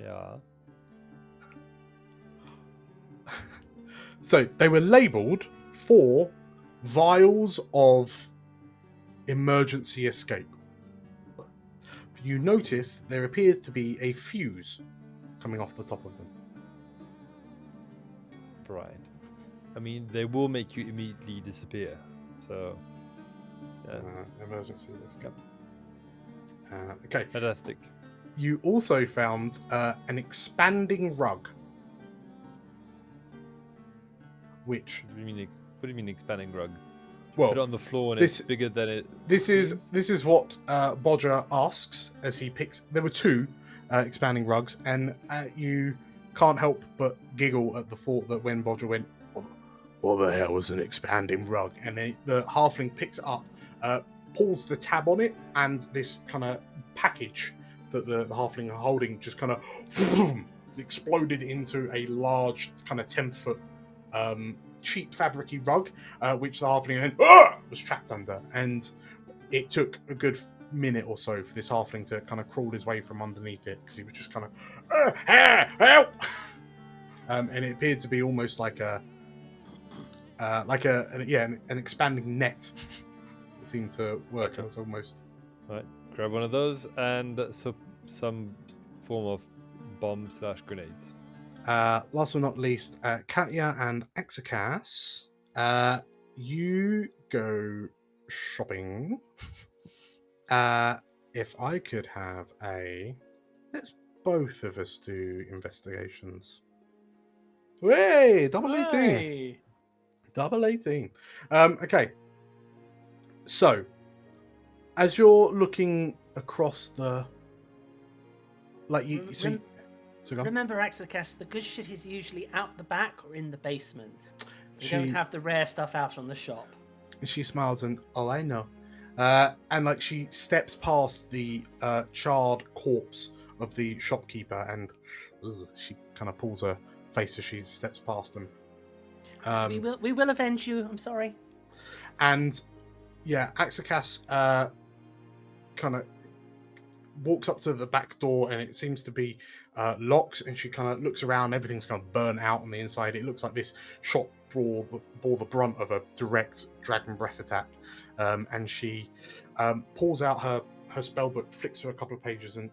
Yeah. So they were labeled 4 vials of emergency escape. You notice there appears to be a fuse coming off the top of them. Right. I mean, they will make you immediately disappear. So. Emergency escape. Okay. Fantastic. You also found an expanding rug. Which? What do you mean expanding rug? Well, put it on the floor and it's bigger than it. This is what Bodger asks as he picks. There were 2 expanding rugs, and you can't help but giggle at the thought that when Bodger went, "What the hell was an expanding rug?" and the halfling picks it up, pulls the tab on it, and this kind of package that the halfling are holding just kind of exploded into a large kind of 10-foot cheap fabricy rug, which the halfling was trapped under. And it took a good minute or so for this halfling to kind of crawl his way from underneath it, because he was just kind of help. And it appeared to be almost like an expanding net. It seemed to work. It was almost. Right, grab one of those and some form of bomb/grenades. Last but not least, Katya and Akxikas, you go shopping. If I could have let's both of us do investigations. Way, double 18. Hey. Double 18. Okay. So, as you're looking across the, Remember, Akxikas, the good shit is usually out the back or in the basement. We don't have the rare stuff out on the shop. She smiles and, oh, I know. And she steps past the charred corpse of the shopkeeper, and she kind of pulls her face as she steps past them. We will avenge you. I'm sorry. And yeah, Akxikas kind of walks up to the back door, and it seems to be locked. And she kind of looks around. Everything's kind of burnt out on the inside. It looks like this shop bore the brunt of a direct dragon breath attack. And she pulls out her spellbook, flicks through a couple of pages, and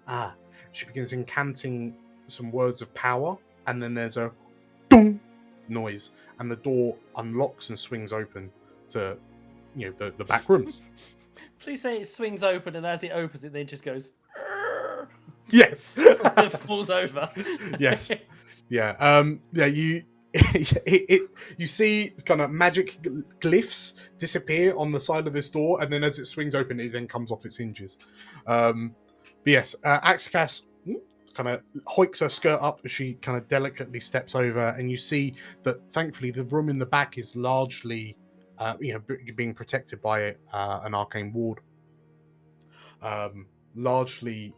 she begins incanting some words of power. And then there's a dong noise, and the door unlocks and swings open to the back rooms. Please say it swings open, and as it opens, it then just goes. Yes. It falls over. Yes. Yeah. You you see kind of magic glyphs disappear on the side of this door, and then as it swings open, it then comes off its hinges. But yes, Akxikas kind of hoiks her skirt up as she kind of delicately steps over, and you see that thankfully the room in the back is largely being protected by an arcane ward. Largely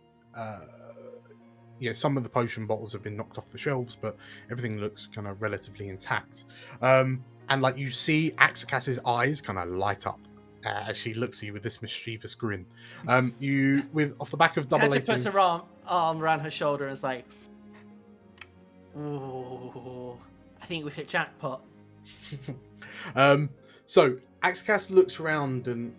some of the potion bottles have been knocked off the shelves, but everything looks kind of relatively intact. And you see Akxikas's eyes kind of light up as she looks at you with this mischievous grin. Off the back of double 18. Katya puts her arm around her shoulder and is like, "Ooh, I think we've hit jackpot." So Akxikas looks around and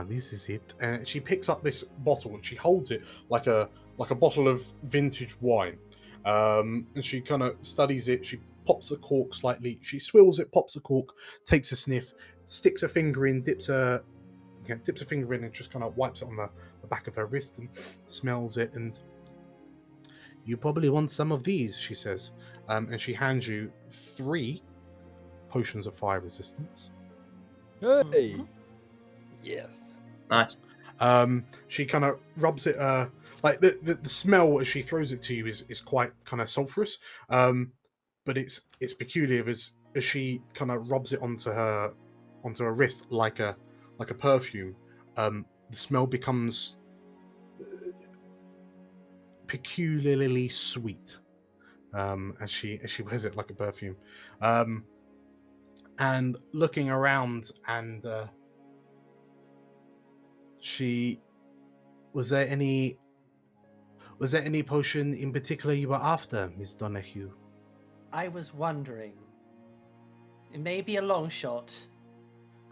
this is it. And she picks up this bottle and she holds it like a bottle of vintage wine. And she kind of studies it. She pops the cork slightly. She swills it, pops the cork, takes a sniff, sticks her finger in, dips her finger in, and just kind of wipes it on the back of her wrist and smells it. And you probably want some of these, she says. And she hands you 3 potions of fire resistance. Hey. Yes. Nice. She kind of rubs it. The smell as she throws it to you is quite kind of sulphurous. But it's peculiar as she kind of rubs it onto her wrist like a perfume. The smell becomes peculiarly sweet as she wears it like a perfume. And looking around, and was there any potion in particular you were after, Miss Donahue? I was wondering. It may be a long shot,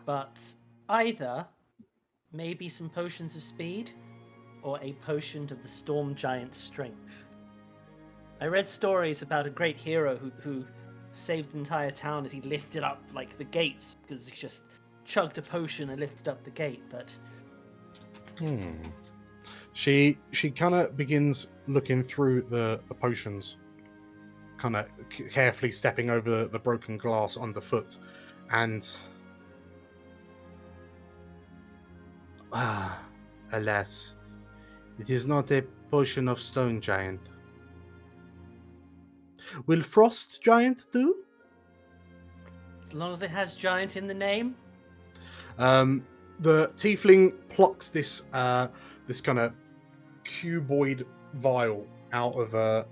but either maybe some potions of speed or a potion of the storm giant's strength. I read stories about a great hero who saved the entire town as he lifted up the gates, because he just chugged a potion and lifted up the gate, but She kind of begins looking through the potions, kind of carefully stepping over the broken glass underfoot, and alas, it is not a potion of stone giant. Will frost giant do? as long as it has giant in the name. The tiefling plucks this kind of cuboid vial out of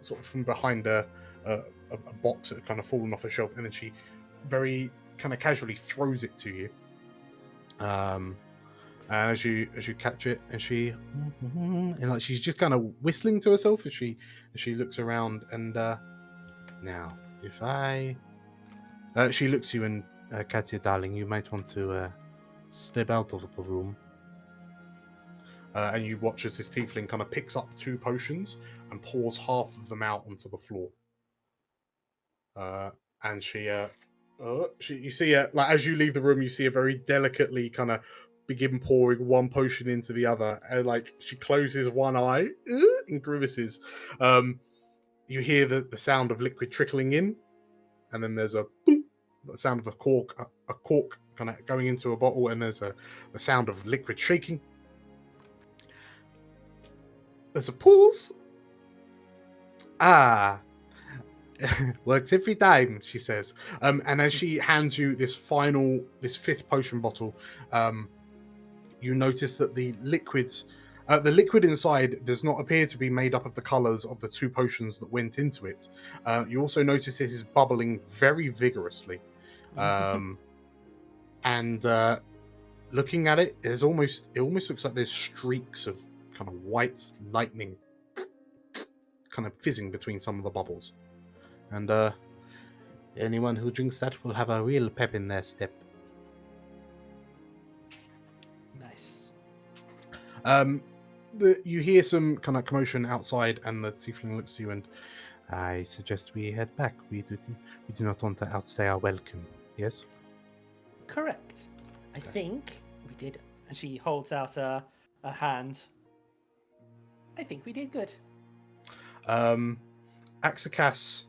sort of from behind a box that had kind of fallen off a shelf, and then she very kind of casually throws it to you. And as you catch it, and like she's just kind of whistling to herself as she looks around, and now if I she looks at you, and Katya, darling, you might want to step out of the room. And you watch as this tiefling kind of picks up 2 potions and pours half of them out onto the floor. And she you see like as you leave the room, you see her very delicately kind of begin pouring one potion into the other, and like she closes one eye and grimaces. You hear the sound of liquid trickling in, and then there's a boom, the sound of a cork kind of going into a bottle, and there's the sound of liquid shaking. There's a pause. Works every time, she says. And as she hands you this 5th potion bottle, you notice that the liquid inside does not appear to be made up of the colours of the 2 potions that went into it. You also notice it is bubbling very vigorously. And looking at it, it almost looks like there's streaks of kind of white lightning kind of fizzing between some of the bubbles. And anyone who drinks that will have a real pep in their step. Nice. You hear some kind of commotion outside, and the tiefling looks at you, and I suggest we head back. We do not want to outstay our welcome. Yes? Correct. I think we did. And she holds out a hand. I think we did good. Akxikas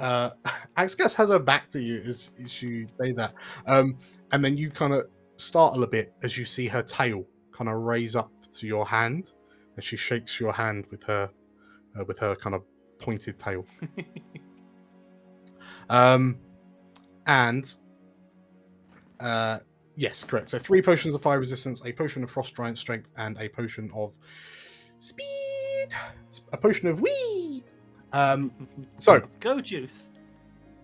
has her back to you as you say that, and then you kind of startle a bit as you see her tail kind of raise up to your hand, and she shakes your hand with her kind of pointed tail. Yes, correct. So 3 potions of fire resistance, a potion of frost giant strength, and a potion of speed. A potion of wee. So go juice.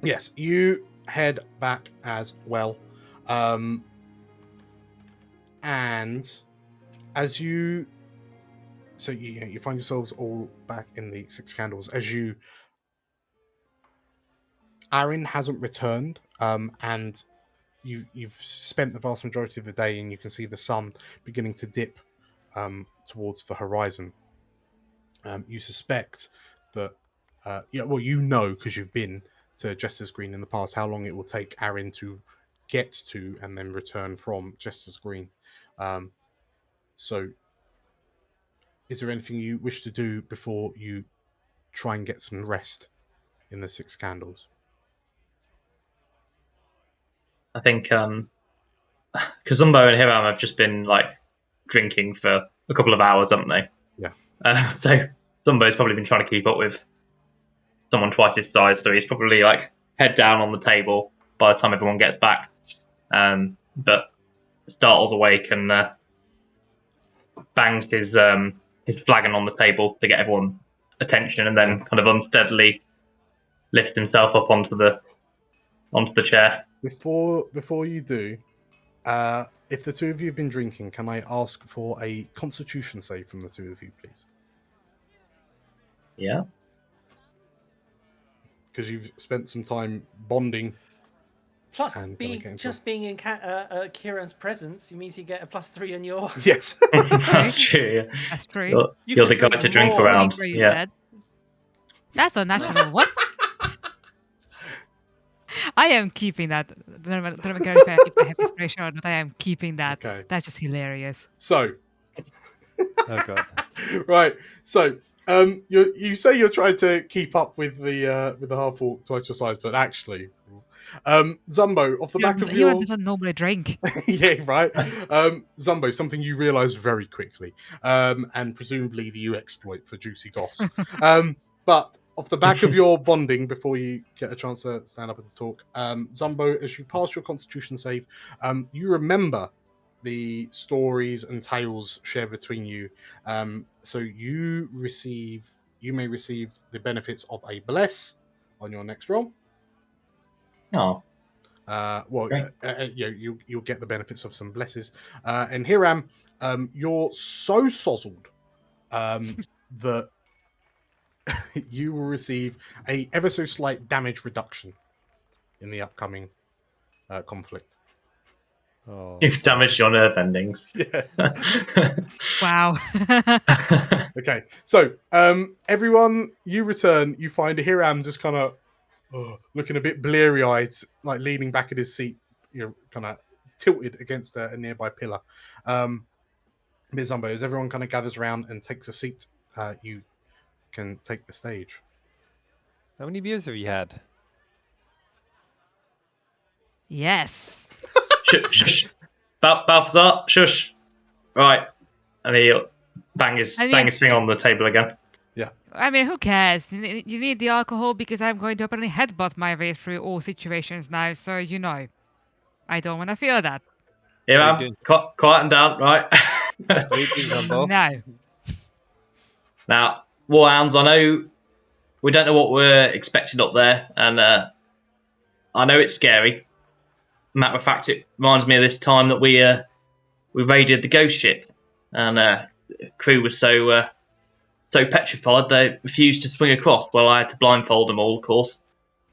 Yes, you head back as well. And as you find yourselves all back in the 6 candles as Aaron hasn't returned, and you've spent the vast majority of the day, and you can see the sun beginning to dip towards the horizon. You suspect that, you know, because you've been to Jester's Green in the past, how long it will take Aaron to get to and then return from Jester's Green. So, is there anything you wish to do before you try and get some rest in the 6 candles? I think Zumbo and Hiram have just been like drinking for a couple of hours, haven't they? Yeah. So Zumbo's probably been trying to keep up with someone twice his size, so he's probably like head down on the table by the time everyone gets back. But startled awake and bangs his flagon on the table to get everyone's attention, and then kind of unsteadily lifts himself up onto the chair. Before you do, if the 2 of you have been drinking, can I ask for a Constitution save from the 2 of you, please? Yeah. Because you've spent some time bonding. Plus, being in Kieran's presence, it means you get a +3 on your. Yes, that's true. Yeah. That's true. You're the guy to drink around. Yeah. Said. That's unnatural. What? I am keeping that. I don't care if I keep the happy inspiration or not. I am keeping that. Okay. That's just hilarious. So. Oh god. Right. So. You say you're trying to keep up with the half-orc twice your size, but actually, Zumbo, off the back of your... Hiram doesn't normally drink. Yeah, right. Zumbo, something you realise very quickly, and presumably you exploit for juicy goss. But off the back of your bonding, before you get a chance to stand up and talk, Zumbo, as you pass your Constitution save, you remember the stories and tales shared between you. So you receive you may receive the benefits of a bless on your next roll. Oh. You'll get the benefits of some blesses. And Hiram, you're so sozzled that you will receive a ever so slight damage reduction in the upcoming conflict. Oh, You've damaged your nerve endings. Yeah. Wow. Okay, so everyone, you return. You find Hiram just kind of looking a bit bleary-eyed, like leaning back in his seat, kind of tilted against a nearby pillar. Ms. Zumbo, as everyone kind of gathers around and takes a seat, you can take the stage. How many beers have you had? Yes. Shush. Balthazar, shush. Right. And he'll bang his thing on the table again. Yeah. I mean, who cares? You need the alcohol because I'm going to apparently headbutt my way through all situations now, so I don't want to feel that. Yeah, man. Quieten down, right? What are you doing, Zumbo? No. Now, Warhounds, I know we don't know what we're expecting up there, and I know it's scary. Matter of fact, it reminds me of this time that we raided the ghost ship, and the crew was so petrified they refused to swing across. Well, I had to blindfold them all, of course,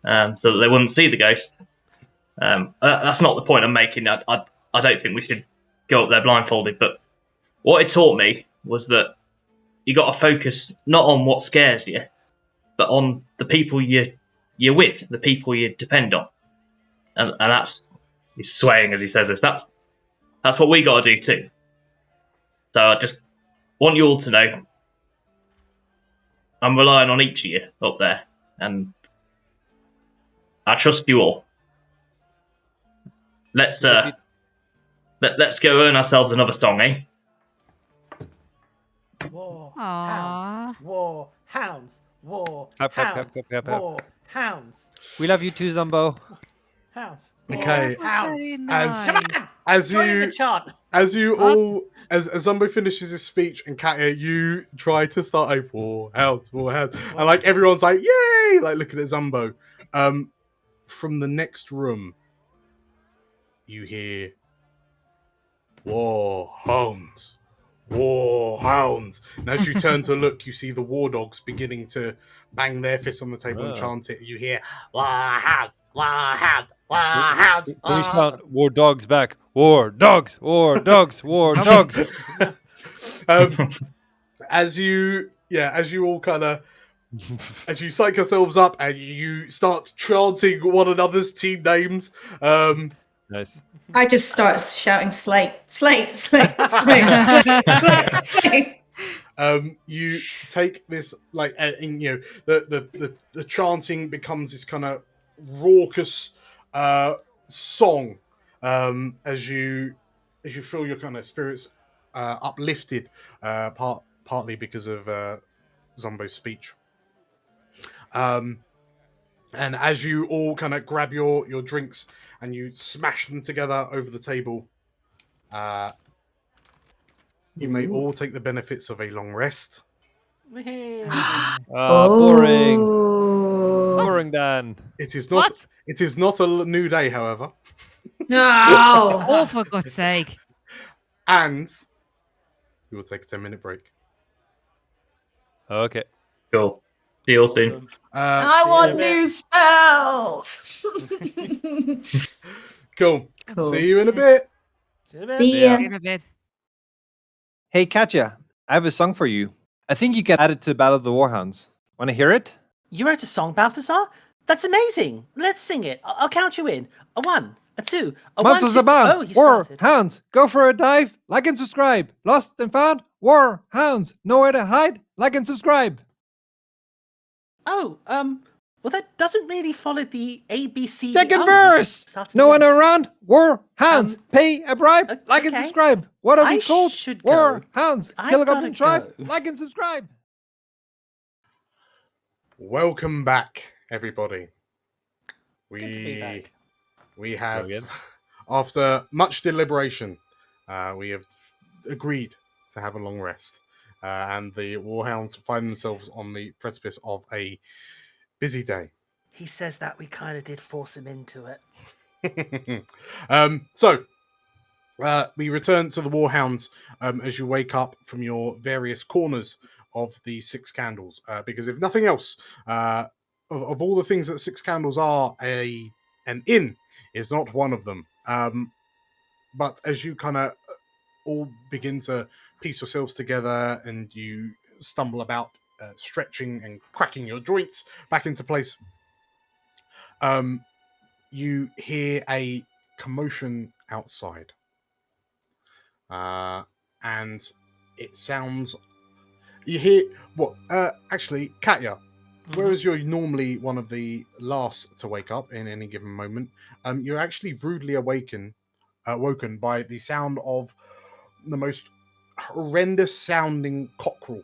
so that they wouldn't see the ghost. That's not the point I'm making. I don't think we should go up there blindfolded, but what it taught me was that you got to focus not on what scares you, but on the people you're with, the people you depend on, and that's, he's swaying as he says this. That's what we got to do too. So I just want you all to know I'm relying on each of you up there, and I trust you all. Let's go earn ourselves another song, eh? Warhounds. Warhounds. Clap, clap, Warhounds. clap, clap, clap. Warhounds. We love you too, Zumbo. Hounds. Okay. Very Hounds. nice. Come on. Join the chant. As Zumbo finishes his speech, and Katya, you try to start a Warhounds, and like everyone's like, yay, like looking at Zumbo. From the next room, you hear Warhounds. Warhounds. And as you turn to look, you see the war dogs beginning to bang their fists on the table and chant it. You hear Warhounds, Warhounds, Warhounds. We chant war dogs back. War dogs, war dogs, war dogs. As you all kind of, as you psych yourselves up and you start chanting one another's team names. Nice. I just start shouting Slate, Slate, Slate, Slate, Slate, Slate. You take this the chanting becomes this kind of raucous song as you feel your kind of spirits uplifted, partly because of Zumbo's speech. And as you all kind of grab your drinks and you smash them together over the table, you may all take the benefits of a long rest. Boring. Oh. Boring, Dan. It is not. What? It is not a new day, however. No. Oh, for God's sake. And we will take a 10-minute break. Okay. Cool. See you all soon. I want new spells. Cool. Cool. See you in a bit. See ya. In a bit. Hey, Katya, I have a song for you. I think you can add it to Battle of the Warhounds. Want to hear it? You wrote a song, Balthazar? That's amazing. Let's sing it. I'll count you in. A 1, a 2, a 1, Monsters 2. Abound! Oh, you started. Warhounds! Go for a dive! Like and subscribe! Lost and found? Warhounds! Nowhere to hide? Like and subscribe! Oh, well, that doesn't really follow the ABC. Second verse! No one around? Warhounds! Pay a bribe? Like and okay. subscribe! What are we I called? should go. Warhounds! I Kill a gotta goblin tribe? go. Like and subscribe! Welcome back, everybody. Good to be back. We have, again. after much deliberation, we have agreed to have a long rest. And the Warhounds find themselves on the precipice of a busy day. He says that we kind of did force him into it. We return to the Warhounds as you wake up from your various corners of the Six Candles. Because if nothing else, of all the things that Six Candles are, an inn is not one of them. But as you kind of all begin to piece yourselves together and you stumble about, stretching and cracking your joints back into place, you hear a commotion outside. And it sounds... You hear... What? Actually, Katya, whereas you're normally one of the last to wake up in any given moment, you're actually rudely woken by the sound of the most horrendous sounding cockerel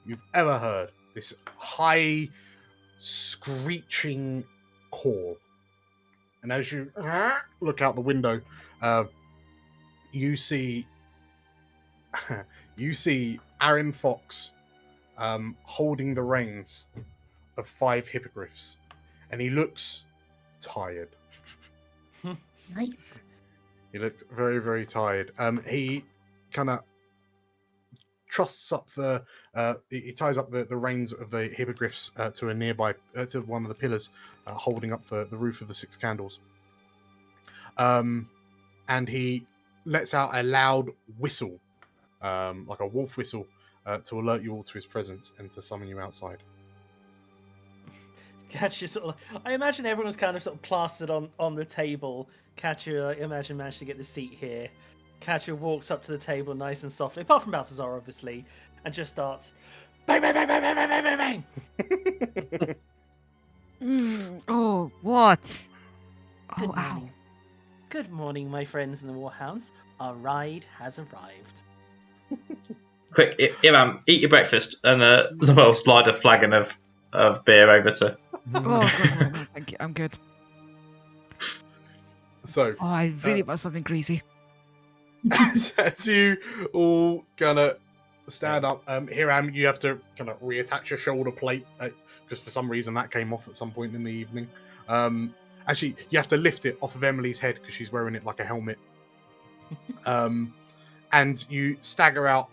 you've ever heard. This high, screeching call. And as you look out the window, you see Aaron Fox holding the reins of 5 hippogriffs, and he looks tired. Nice. He looked very, very tired. He kind of trusts up he ties up the reins of the hippogriffs to a nearby to one of the pillars holding up the roof of the Six Candles. And he lets out a loud whistle, like a wolf whistle, to alert you all to his presence and to summon you outside. Katya I imagine everyone's kind of sort of plastered on the table. Katya, I imagine, managed to get the seat here. Katya walks up to the table nice and softly, apart from Balthazar, obviously, and just starts bang, bang, bang, bang, bang, bang, bang, bang. Oh, what? Good Oh, ow. morning. Good morning, my friends in the Warhounds. Our ride has arrived. Quick, Hiram, eat your breakfast, and Suzail slide a flagon of beer over to. Oh, God, no, thank you. I'm good. So, Oh, I really want something greasy. as you all gonna stand up, Hiram, you have to kind of reattach your shoulder plate because for some reason that came off at some point in the evening. Actually, you have to lift it off of Emily's head because she's wearing it like a helmet. And you stagger out.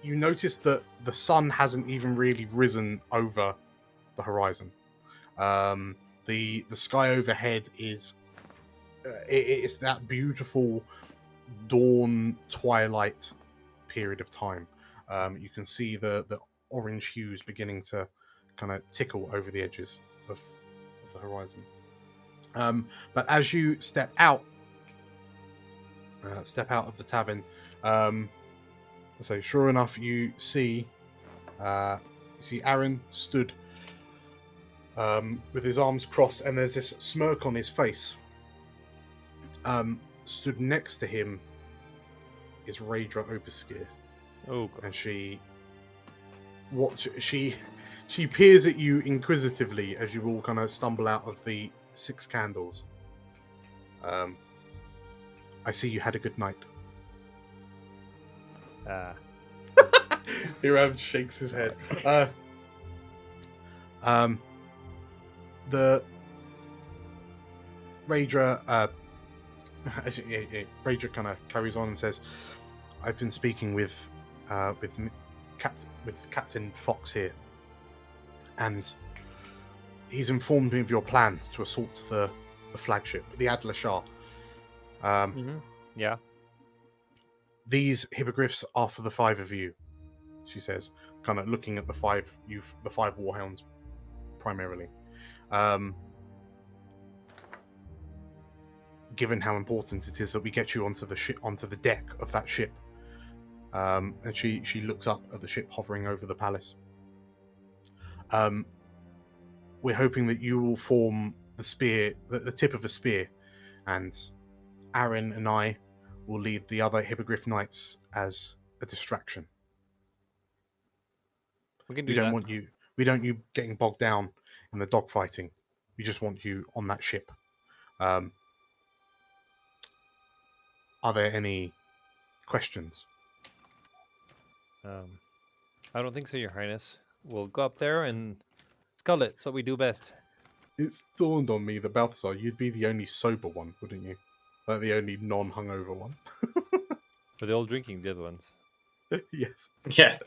You notice that the sun hasn't even really risen over the horizon. The sky overhead is it's that beautiful dawn twilight period of time. You can see the orange hues beginning to kind of tickle over the edges of the horizon. But as you step out of the tavern, so sure enough, you see Aaron stood with his arms crossed, and there's this smirk on his face. Stood next to him is Raedra Oberskir. Oh, God. And she peers at you inquisitively as you all kind of stumble out of the Six Candles. I see you had a good night. Hiram shakes his head. The Raedra, Raedra kind of carries on and says, "I've been speaking with Captain Fox here, and he's informed me of your plans to assault the flagship, the Adler Shah. Yeah. These hippogriffs are for the 5 of you," she says, kind of looking at the 5 Warhounds primarily. Given how important it is that we get you onto the deck of that ship, and she looks up at the ship hovering over the palace. We're hoping that you will form the spear, the tip of a spear, and Aaron and I will lead the other hippogriff knights as a distraction. We can We do don't that. want you. We don't you getting bogged down in the dogfighting. We just want you on that ship. Are there any questions? I don't think so, Your Highness. We'll go up there and scull it. It's what we do best. It's dawned on me that Balthazar, you'd be the only sober one, wouldn't you? Like the only non-hungover one. Are they all drinking, the other ones? Yes. Yeah.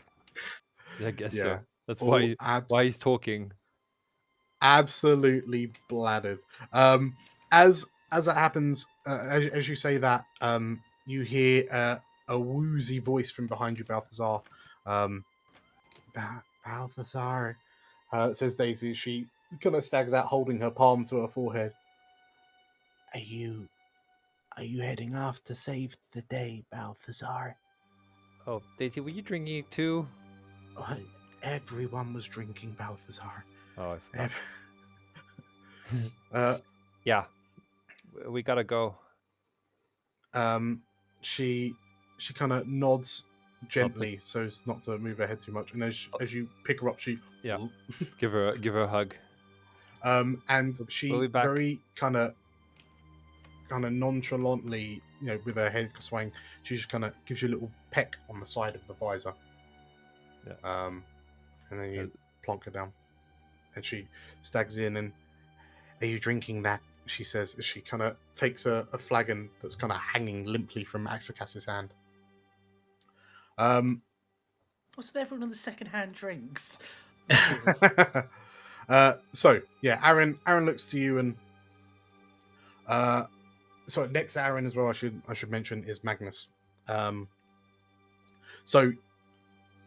I guess Yeah. so. That's All why he's talking. Absolutely bladdered. As it happens, as you say that, you hear a woozy voice from behind you, Balthazar. Balthazar, says Daisy. She kind of stags out, holding her palm to her forehead. Are you heading off to save the day, Balthazar? Oh, Daisy, were you drinking it too? Everyone was drinking, Balthazar. Oh, I forgot. Yeah, we gotta go. She kind of nods gently so as not to move her head too much, and as you pick her up, she give her a hug. And she we'll be back. very kind of nonchalantly, with her head swaying, she just kind of gives you a little peck on the side of the visor. And then you plonk her down, and she stags in. And are you drinking that? She says as she kind of takes a flagon that's kind of hanging limply from Akxikas' hand. What's with everyone on the second-hand drinks? So yeah, Aaron looks to you, and so next to Aaron as well, I should mention, is Magnus. So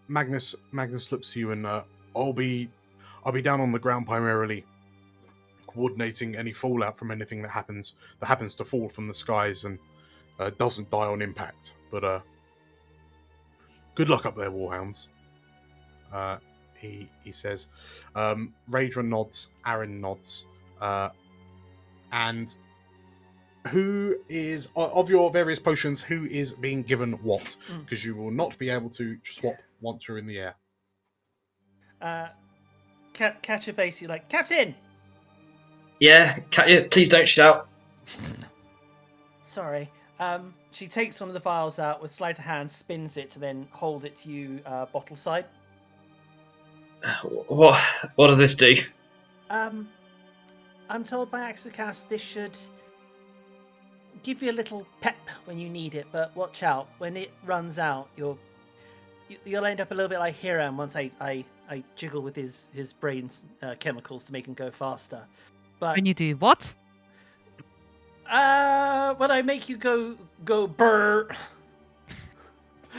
Magnus looks to you, and I'll be down on the ground primarily, coordinating any fallout from anything that happens to fall from the skies and doesn't die on impact. But good luck up there, Warhounds. He says. Raedra nods. Aaron nods. And who is, of your various potions, who is being given what? Because you will not be able to swap once you're in the air. Katya basically like, Captain! Yeah, Katya, please don't shout. Sorry. She takes one of the vials out with sleight of hand, spins it to then hold it to you bottle side. What does this do? I'm told by Akxikas this should give you a little pep when you need it, but watch out. When it runs out, you'll end up a little bit like Hiram once I jiggle with his brain's chemicals to make him go faster. But When you do what? when I make you go brr.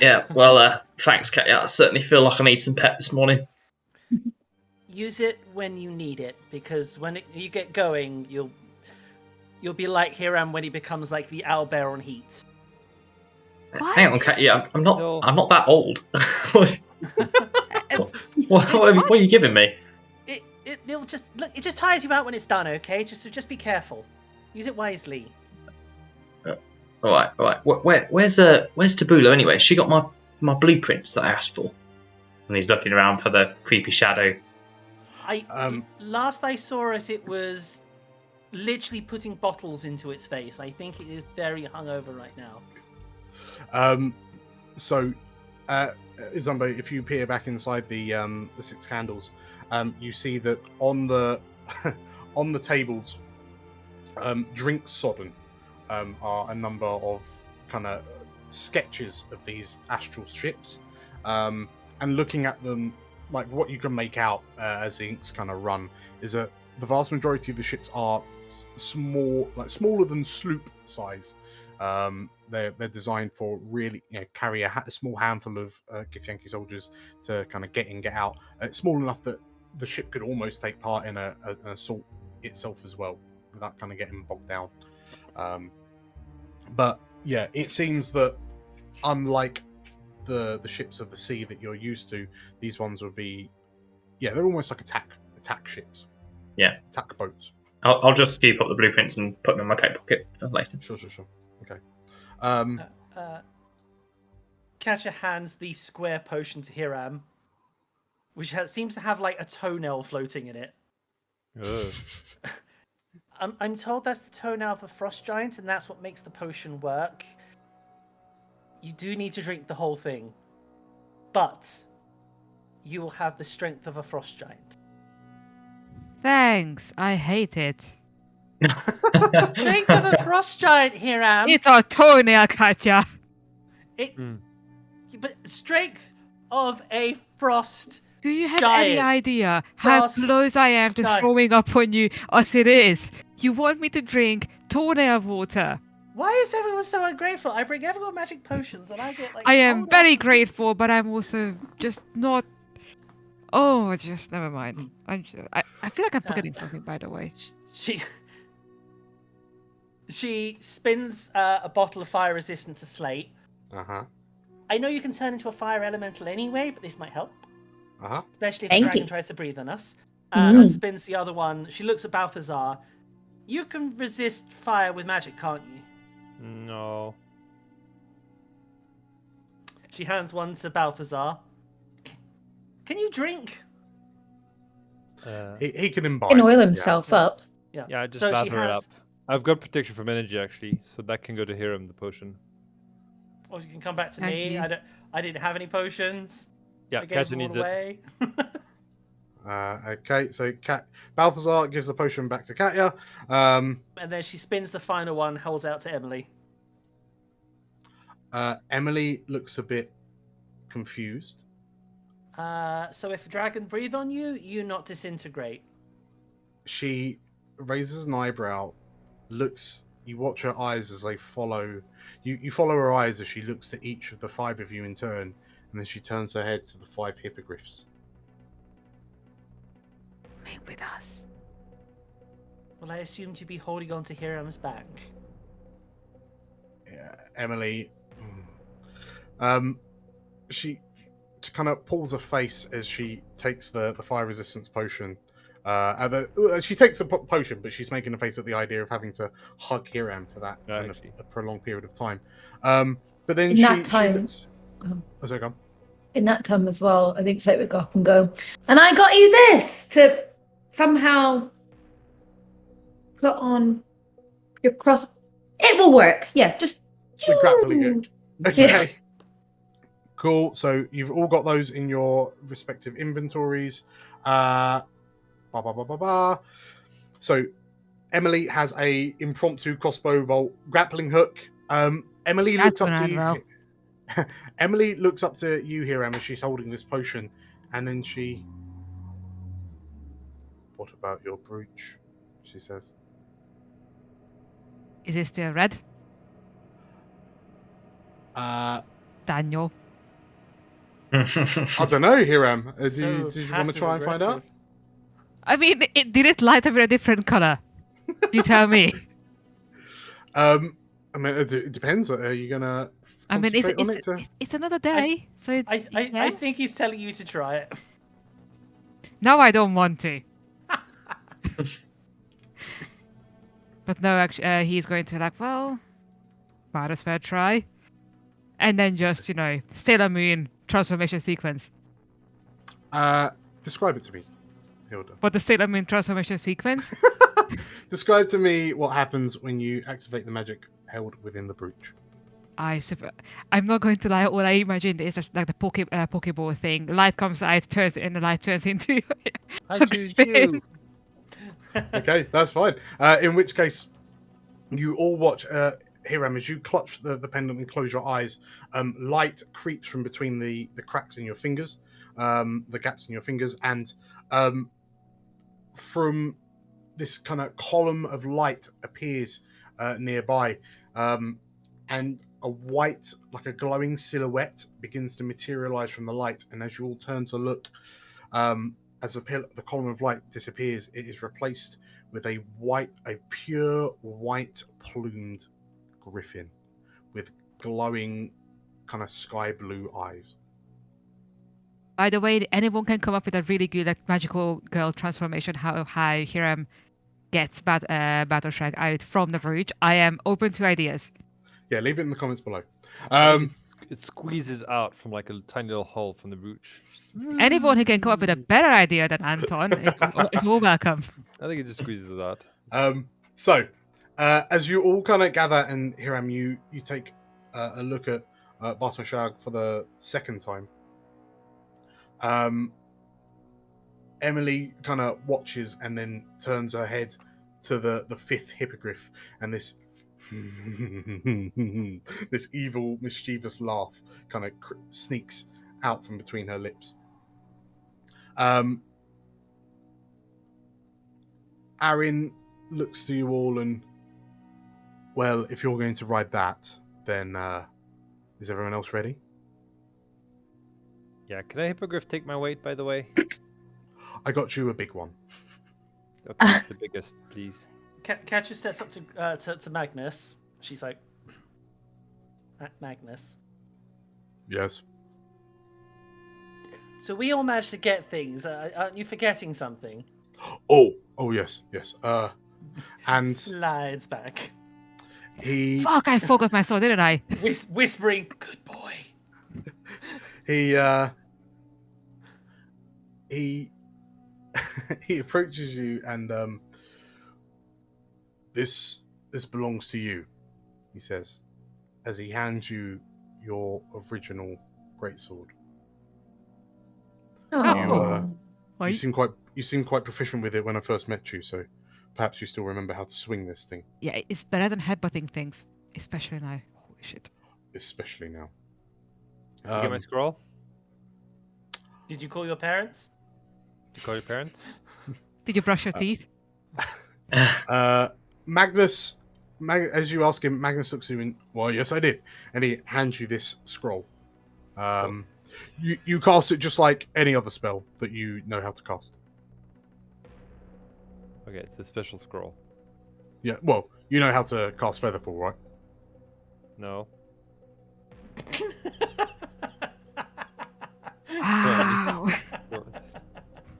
Yeah, well, thanks, Katya. I certainly feel like I need some pep this morning. Use it when you need it, because when you get going, you'll be like Hiram when he becomes like the owlbear on heat. What? Hang on, Katya. I'm not that old. what are you giving me? It'll just look. It just tires you out when it's done. Okay, just be careful. Use it wisely. All right. Where's Tabula anyway? She got my blueprints that I asked for. And he's looking around for the creepy shadow. Last I saw it was literally putting bottles into its face. I think it is very hungover right now. So, Zumbo, if you peer back inside the 6 candles, you see that on the on the tables, drink sodden, are a number of kind of sketches of these astral ships, and looking at them, like what you can make out as the inks kind of run is that the vast majority of the ships are small, like smaller than sloop size. They're designed for really, carry a small handful of Githyanki soldiers to kind of get in, get out. It's small enough that the ship could almost take part in an assault itself as well, without kind of getting bogged down. But yeah, it seems that unlike the ships of the sea that you're used to, these ones would be, they're almost like attack ships. Yeah, attack boats. I'll just scoop up the blueprints and put them in my coat pocket later. Sure. Okay. Katya hands the square potion to Hiram, which seems to have like a toenail floating in it. I'm told that's the toenail of a frost giant, and that's what makes the potion work. You do need to drink the whole thing. but you will have the strength of a frost giant. Thanks. I hate it. Strength of a frost giant, Hiram. It's a toenail, Katya. But strength of a frost. Do you have giant. any idea how close I am to throwing up on you as it is? You want me to drink toenail water? Why is everyone so ungrateful? I bring everyone magic potions and I get like. I am very grateful, but I'm also just not. Oh, it's just never mind. I feel like I'm forgetting something, by the way. She spins a bottle of fire resistant to Slate. I know you can turn into a fire elemental anyway, but this might help. Especially if the dragon tries to breathe on us. And spins the other one. She looks at Balthazar. You can resist fire with magic, can't you? No. She hands one to Balthazar. Can you drink? He can imbibe. He can oil himself up. Yeah, I just lather it up. I've got protection from energy actually, so that can go to Hiram, the potion. Or you can come back to me. I didn't have any potions. Yeah, Katya needs it. Okay, so Balthazar gives the potion back to Katya. And then she spins the final one, holds out to Emily. Emily looks a bit confused. So if a dragon breathe on you, you not disintegrate. She raises an eyebrow, looks. You watch her eyes as they follow. You follow her eyes as she looks to each of the 5 of you in turn, and then she turns her head to the 5 hippogriffs. Remain with us. Well, I assumed you'd be holding on to Hiram's back. Yeah, Emily. She kind of pulls her face as she takes the fire resistance potion. She takes a potion, but she's making a face at the idea of having to hug Hiram for that kind of a prolonged period of time. But then In that time, in that time as well, I think Slate would go up and go, and I got you this to somehow put on your cross. It will work. Yeah, just the grappling hook. Okay. Yeah. Cool. So you've all got those in your respective inventories. So Emily has a impromptu crossbow bolt grappling hook. Emily looks up to you. Emily looks up to you, Hiram, as she's holding this potion, and then she. What about your brooch? She says. Is it still red? Daniel. I don't know, Hiram. Did you want to try and find out? I mean, did it light up in a different color? You tell me. I mean, it depends. Are you gonna? I mean, it's another day, so I think he's telling you to try it. No, I don't want to. But no, actually, he's going to might as well try, and then just Sailor Moon transformation sequence. Describe it to me, Hilda. What the Sailor Moon transformation sequence? Describe to me what happens when you activate the magic held within the brooch. I'm not going to lie. All I imagined is just like the Pokeball thing. Light comes out, turns in, the light turns into. I choose you. Okay, that's fine. In which case, you all watch Hiram as you clutch the pendant and close your eyes. Light creeps from between the cracks in your fingers, the gaps in your fingers, and from this kind of column of light appears nearby, and a white, like a glowing silhouette begins to materialize from the light. And as you all turn to look, as the column of light disappears, it is replaced with a pure white plumed griffin with glowing kind of sky blue eyes. By the way, anyone can come up with a really good magical girl transformation. How Hiram gets Battleshrag out from the brooch. I am open to ideas. Yeah, leave it in the comments below. It squeezes out from like a tiny little hole from the brooch. Anyone who can come up with a better idea than Anton is all welcome. I think it just squeezes it out. So, as you all kind of gather, and Hiram, you take a look at Balthazar for the second time. Emily kind of watches and then turns her head to the fifth hippogriff, and this this evil, mischievous laugh kind of sneaks out from between her lips. Arin looks to you all and, well, if you're going to ride that, then is everyone else ready? Yeah, can a hippogriff take my weight, by the way? I got you a big one. Okay, the biggest, please. Katya steps up to Magnus. She's like, Magnus. Yes. So we all managed to get things. Aren't you forgetting something? Oh, yes. And slides back. Fuck! I forgot my sword, didn't I? Whispering, "Good boy." He he approaches you and this belongs to you, he says, as he hands you your original greatsword. You seem quite proficient with it when I first met you, so perhaps you still remember how to swing this thing. Yeah, it's better than headbutting things, especially now. Holy shit. Especially now. You get my scroll? Did you call your parents? Did you call your parents? Did you brush your teeth? Magnus, as you ask him, Magnus looks at you and, well, yes, I did. And he hands you this scroll. You cast it just like any other spell that you know how to cast. Okay, it's a special scroll. Yeah, well, you know how to cast Featherfall, right? No. Wow.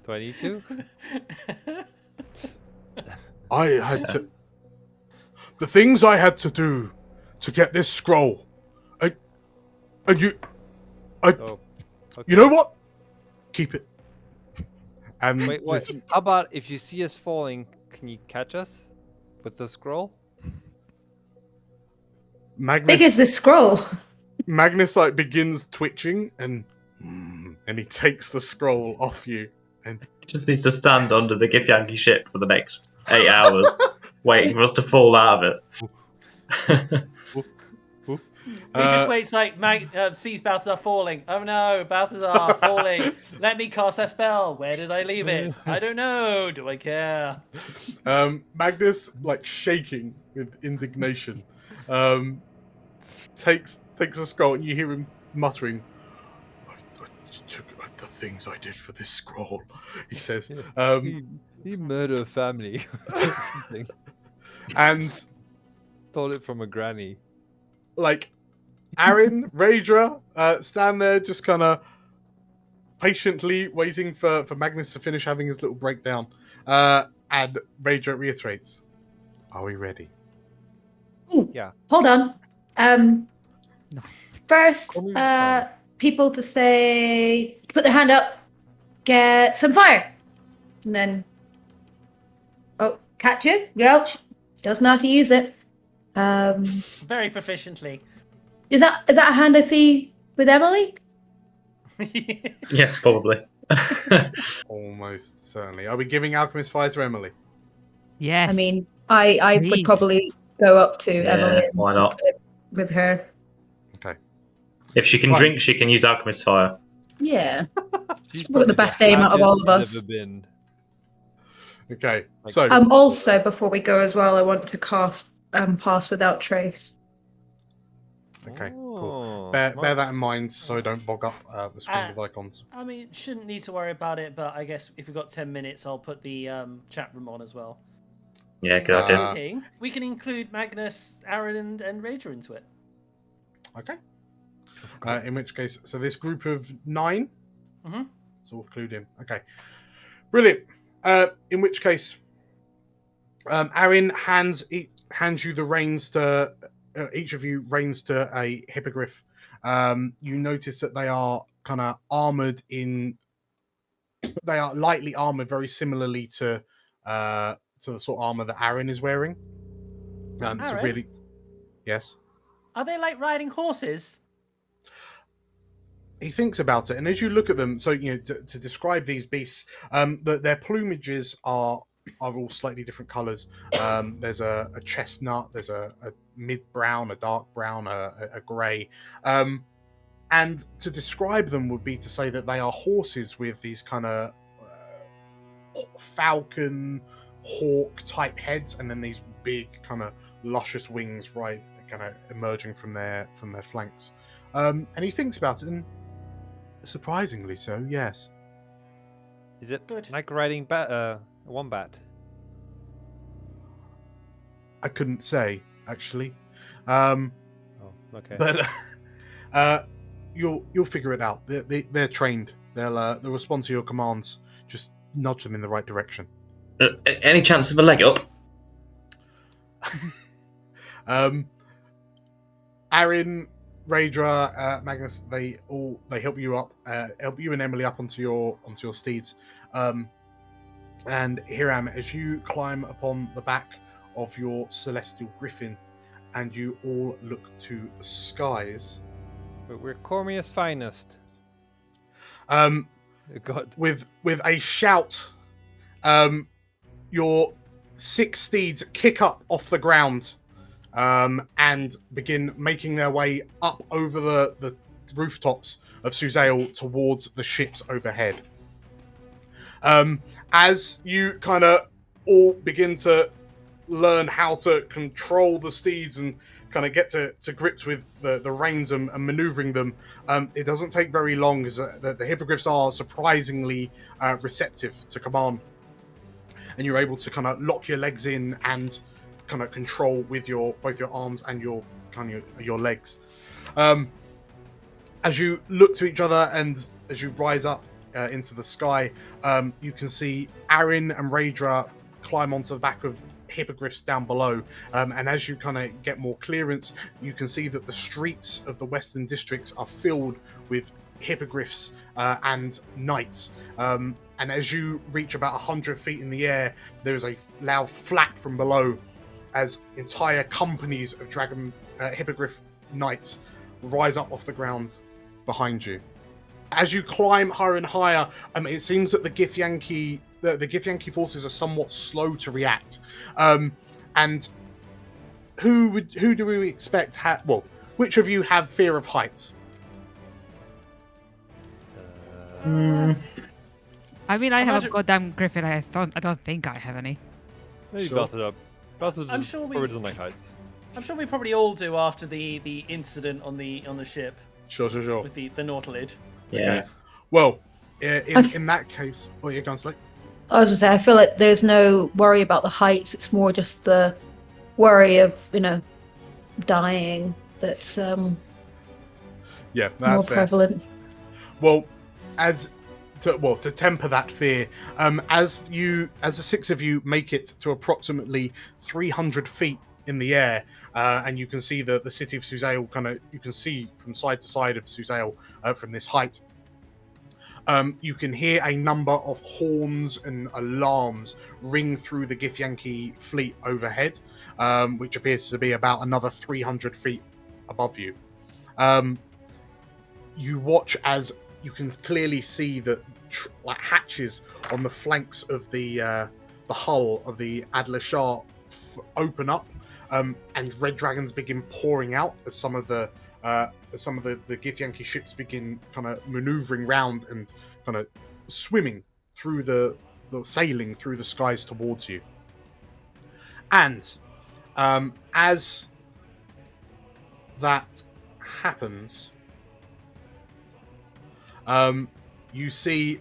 Do I need to? I had to... The things I had to do to get this scroll. You know what? Keep it. And wait, how about if you see us falling, can you catch us with the scroll? Magnus, Big as the scroll. Magnus begins twitching and he takes the scroll off you and just needs to stand under the Githyanki ship for the next 8 hours, waiting for us to fall out of it. He just waits sees Balthazar falling. Oh no, Balthazar falling. Let me cast that spell. Where did I leave it? I don't know. Do I care? Magnus, shaking with indignation, takes a scroll and you hear him muttering, I took the things I did for this scroll, he says. He murdered a family. And stole it from a granny. Arin, Raedra, stand there just kind of patiently waiting for Magnus to finish having his little breakdown. And Raedra reiterates, are we ready? Ooh, yeah. Hold on. No. First, people to say, put their hand up, get some fire. And then, Katya, girl, she doesn't know how to use it. Very proficiently. Is that a hand I see with Emily? Yes, probably. Almost certainly. Are we giving Alchemist Fire to Emily? Yes. I mean, I would Please. probably go up to Emily and why not? put it with her. Okay. If she can drink, she can use Alchemist Fire. Yeah. She's got the best aim out of all of us. Ever been. Okay, so... Also, before we go as well, I want to cast Pass Without Trace. Okay, cool. Bear that in mind so don't bog up the screen with icons. I mean, shouldn't need to worry about it, but I guess if we've got 10 minutes, I'll put the chat room on as well. Yeah, good idea. We can include Magnus, Arin, and Raedra into it. Okay. In which case, so this group of 9, Mm-hmm. so we'll include him. Okay, brilliant. In which case, Arin hands you the reins to each of you reins to a hippogriff. You notice that they are kind of armored in. They are lightly armored, very similarly to the sort of armor that Arin is wearing. To really, yes. Are they like riding horses? he thinks about it, and as you look at them, so to describe these beasts, their plumages are all slightly different colors. There's a chestnut, there's a mid-brown, a dark brown, a grey. And to describe them would be to say that they are horses with these kind of falcon, hawk type heads, and then these big kind of luscious wings, right, kind of emerging from their flanks. And he thinks about it, and surprisingly so, yes. Is it Good. like riding a wombat? I couldn't say, actually. Oh, okay. But you'll figure it out. They're trained. They'll respond to your commands. Just nudge them in the right direction. Any chance of a leg up? Aaron, Raedra, Magnus, they help you up, help you and Emily up onto your steeds. And Hiram, as you climb upon the back of your celestial griffin, and you all look to the skies. But we're Cormyr's finest. God. With a shout, your 6 steeds kick up off the ground, and begin making their way up over the rooftops of Suzail towards the ships overhead. As you kind of all begin to learn how to control the steeds and kind of get to grips with the reins and maneuvering them, it doesn't take very long, as the hippogriffs are surprisingly receptive to command, and you're able to kind of lock your legs in and kind of control with both your arms and your legs. As you look to each other and as you rise up into the sky, you can see Aaron and Raedra climb onto the back of hippogriffs down below, and as you kind of get more clearance, you can see that the streets of the western districts are filled with hippogriffs and knights, and as you reach about 100 feet in the air, there is a loud flap from below as entire companies of hippogriff knights rise up off the ground behind you. As you climb higher and higher, it seems that the Githyanki forces are somewhat slow to react. And who do we expect? Which of you have fear of heights? I mean, I have a goddamn griffin. I don't think I have any. Maybe Sure. Balthazar. Balthazar I'm sure we- doesn't like heights. I'm sure we probably all do after the incident on the ship Sure. with the Nautilid. Yeah. Okay. Well, in that case, you're going Slate. I was gonna say, I feel like there's no worry about the heights. It's more just the worry of dying that's Yeah, that's more fair. prevalent. Well, to temper that fear, as the 6 of you make it to approximately 300 feet in the air, and you can see the city of Suzail you can see from side to side of Suzail from this height. You can hear a number of horns and alarms ring through the Githyanki fleet overhead, which appears to be about another 300 feet above you. You watch as you can clearly see that hatches on the flanks of the hull of the Adler Shah open up, and red dragons begin pouring out as some of the Githyanki ships begin kind of maneuvering round and kind of swimming through the sailing through the skies towards you. And as that happens, you see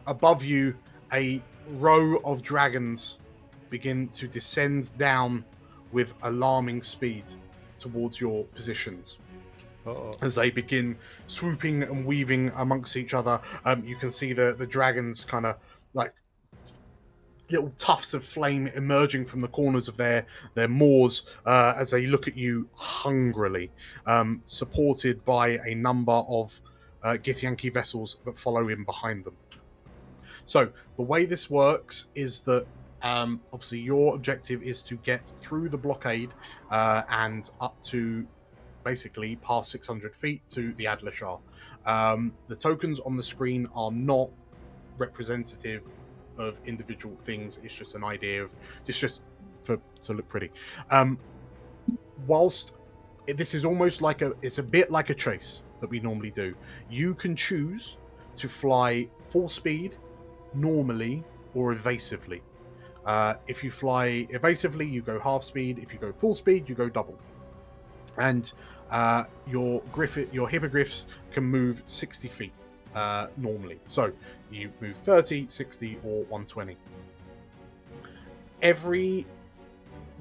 above you a row of dragons begin to descend down with alarming speed towards your positions. Uh-oh. As they begin swooping and weaving amongst each other, you can see the dragons kind of like little tufts of flame emerging from the corners of their maws as they look at you hungrily, supported by a number of Githyanki vessels that follow in behind them. So the way this works is that obviously your objective is to get through the blockade and up to basically past 600 feet to the Adler Shah. The tokens on the screen are not representative of individual things. It's just an idea of just to look pretty. Whilst this is almost like it's a bit like a chase that we normally do. You can choose to fly full speed, normally, or evasively. If you fly evasively, you go half speed. If you go full speed, you go double. And your hippogriffs can move 60 feet normally. So you move 30, 60, or 120.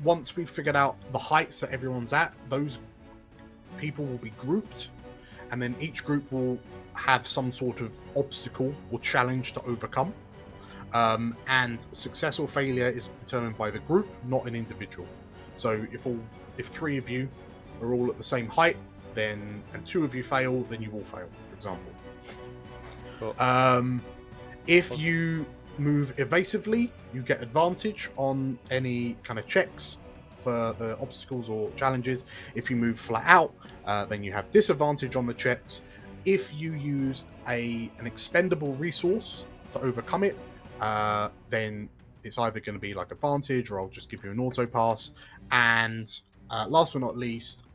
Once we've figured out the heights that everyone's at, those people will be grouped, and then each group will have some sort of obstacle or challenge to overcome. And success or failure is determined by the group, not an individual. So if 3 of you are all at the same height, and 2 of you fail, then you all fail, for example. Cool. If you move evasively, you get advantage on any kind of checks for the obstacles or challenges. If you move flat out, then you have disadvantage on the checks. If you use an expendable resource to overcome it, then it's either going to be like advantage, or I'll just give you an auto pass. And last but not least,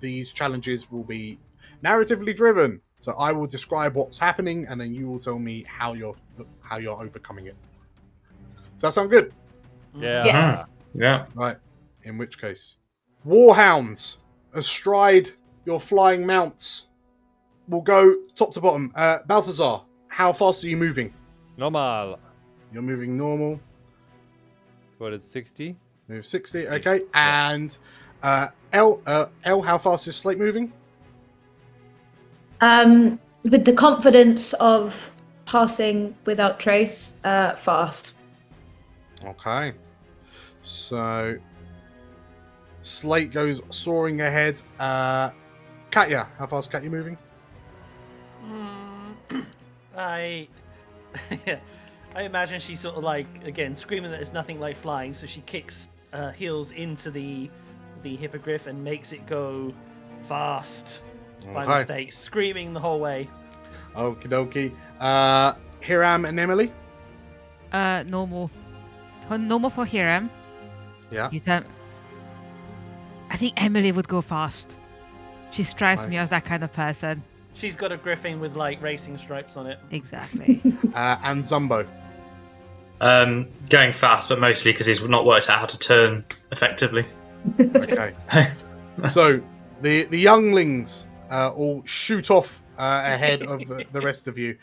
these challenges will be narratively driven. So I will describe what's happening, and then you will tell me how you're overcoming it. Does that sound good? Yeah. Yes. Yeah. Right. In which case, Warhounds, astride your flying mounts. We'll go top to bottom. Balthazar, how fast are you moving? Normal. You're moving normal. What is 60? Move 60. Okay. And L, how fast is Slate moving? With the confidence of passing without trace, fast. Okay. So Slate goes soaring ahead. Katya, how fast is Katya moving? I imagine she's sort of like, again, screaming that it's nothing like flying, so she kicks heels into the hippogriff and makes it go fast by mistake, screaming the whole way. Okie dokie. Hiram and Emily? Normal. Normal for Hiram. Yeah. I think Emily would go fast. She strikes me as that kind of person. She's got a griffin with like racing stripes on it. Exactly. And Zumbo? Going fast, but mostly because he's not worked out how to turn effectively. Okay. So the younglings all shoot off ahead of the rest of you.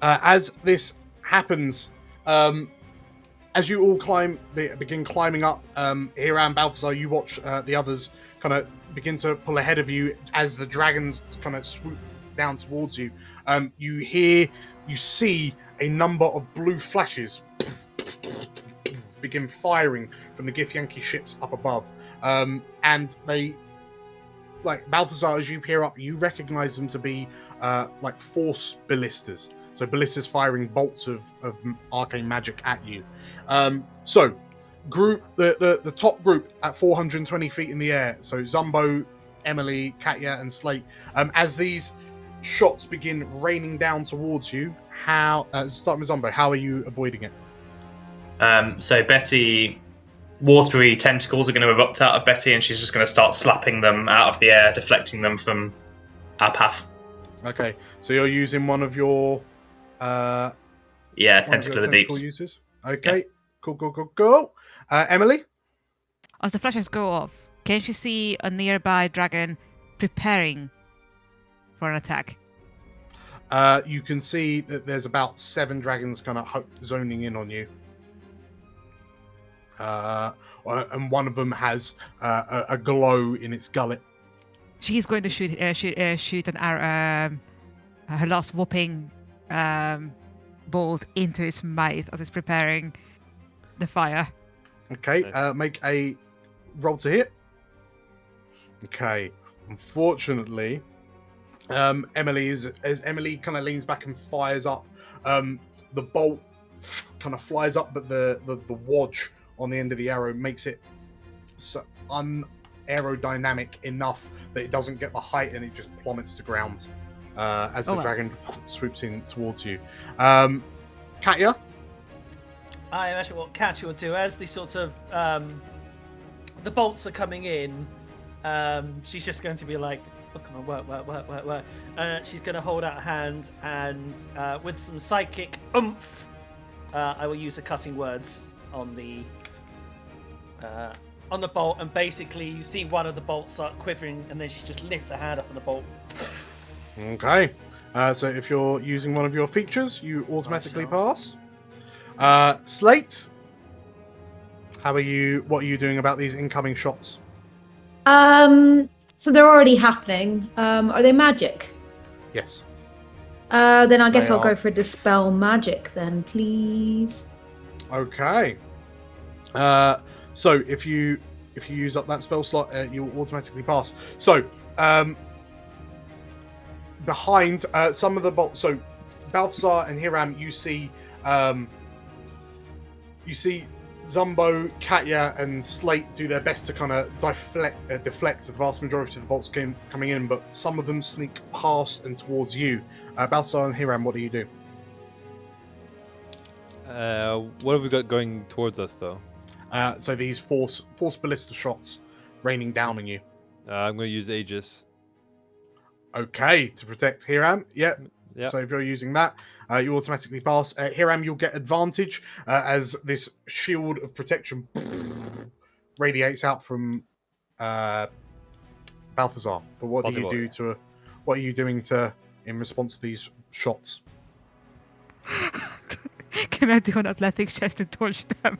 As this happens, as you all begin climbing up, Hiram, Balthazar, you watch the others kind of begin to pull ahead of you as the dragons kind of swoop down towards you. You see a number of blue flashes begin firing from the Githyanki ships up above. And they, like Balthazar, as you peer up, you recognize them to be like force ballistas. So ballistas firing bolts of arcane magic at you. The top group at 420 feet in the air. So Zumbo, Emily, Katya, and Slate. As these shots begin raining down towards you, starting with Zumbo, how are you avoiding it? So Betty, watery tentacles are going to erupt out of Betty, and she's just going to start slapping them out of the air, deflecting them from our path. Okay, so you're using one of your tentacle of the deep uses. Okay, yeah. Cool. Emily? As the flashes go off, can you see a nearby dragon preparing for an attack? You can see that there's about 7 dragons kind of zoning in on you. And one of them has a glow in its gullet. She's going to shoot an arrow, her last whopping bolt into its mouth as it's preparing the fire. Okay, make a roll to hit. Okay, unfortunately, Emily as Emily kind of leans back and fires up, the bolt kind of flies up, but the wadge on the end of the arrow makes it aerodynamic enough that it doesn't get the height and it just plummets to ground as the dragon swoops in towards you. Katya? I imagine what Katya will do as the sort of the bolts are coming in. She's just going to be like, "Oh, come on, work." She's going to hold out a hand and with some psychic oomph, I will use the cutting words on the bolt, and basically you see one of the bolts start quivering, and then she just lifts her hand up on the bolt. Okay. So if you're using one of your features, you automatically pass. Slate, what are you doing about these incoming shots? So they're already happening. Are they magic? Yes. Then I guess They I'll are. go for dispel magic then, please. Okay. So if you use up that spell slot, you will automatically pass. So behind some of the bolts, so Balthazar and Hiram, you see Zumbo, Katya, and Slate do their best to kind of deflect the vast majority of the bolts coming in, but some of them sneak past and towards you. Balthazar and Hiram, what do you do? What have we got going towards us, though? So these force ballista shots raining down on you. I'm going to use Aegis. Okay, to protect Hiram. Yep. Yep. So if you're using that, you automatically pass. Hiram, you'll get advantage as this shield of protection radiates out from Balthazar. But what do you do to? What are you doing in response to these shots? Can I do an athletics check to dodge them?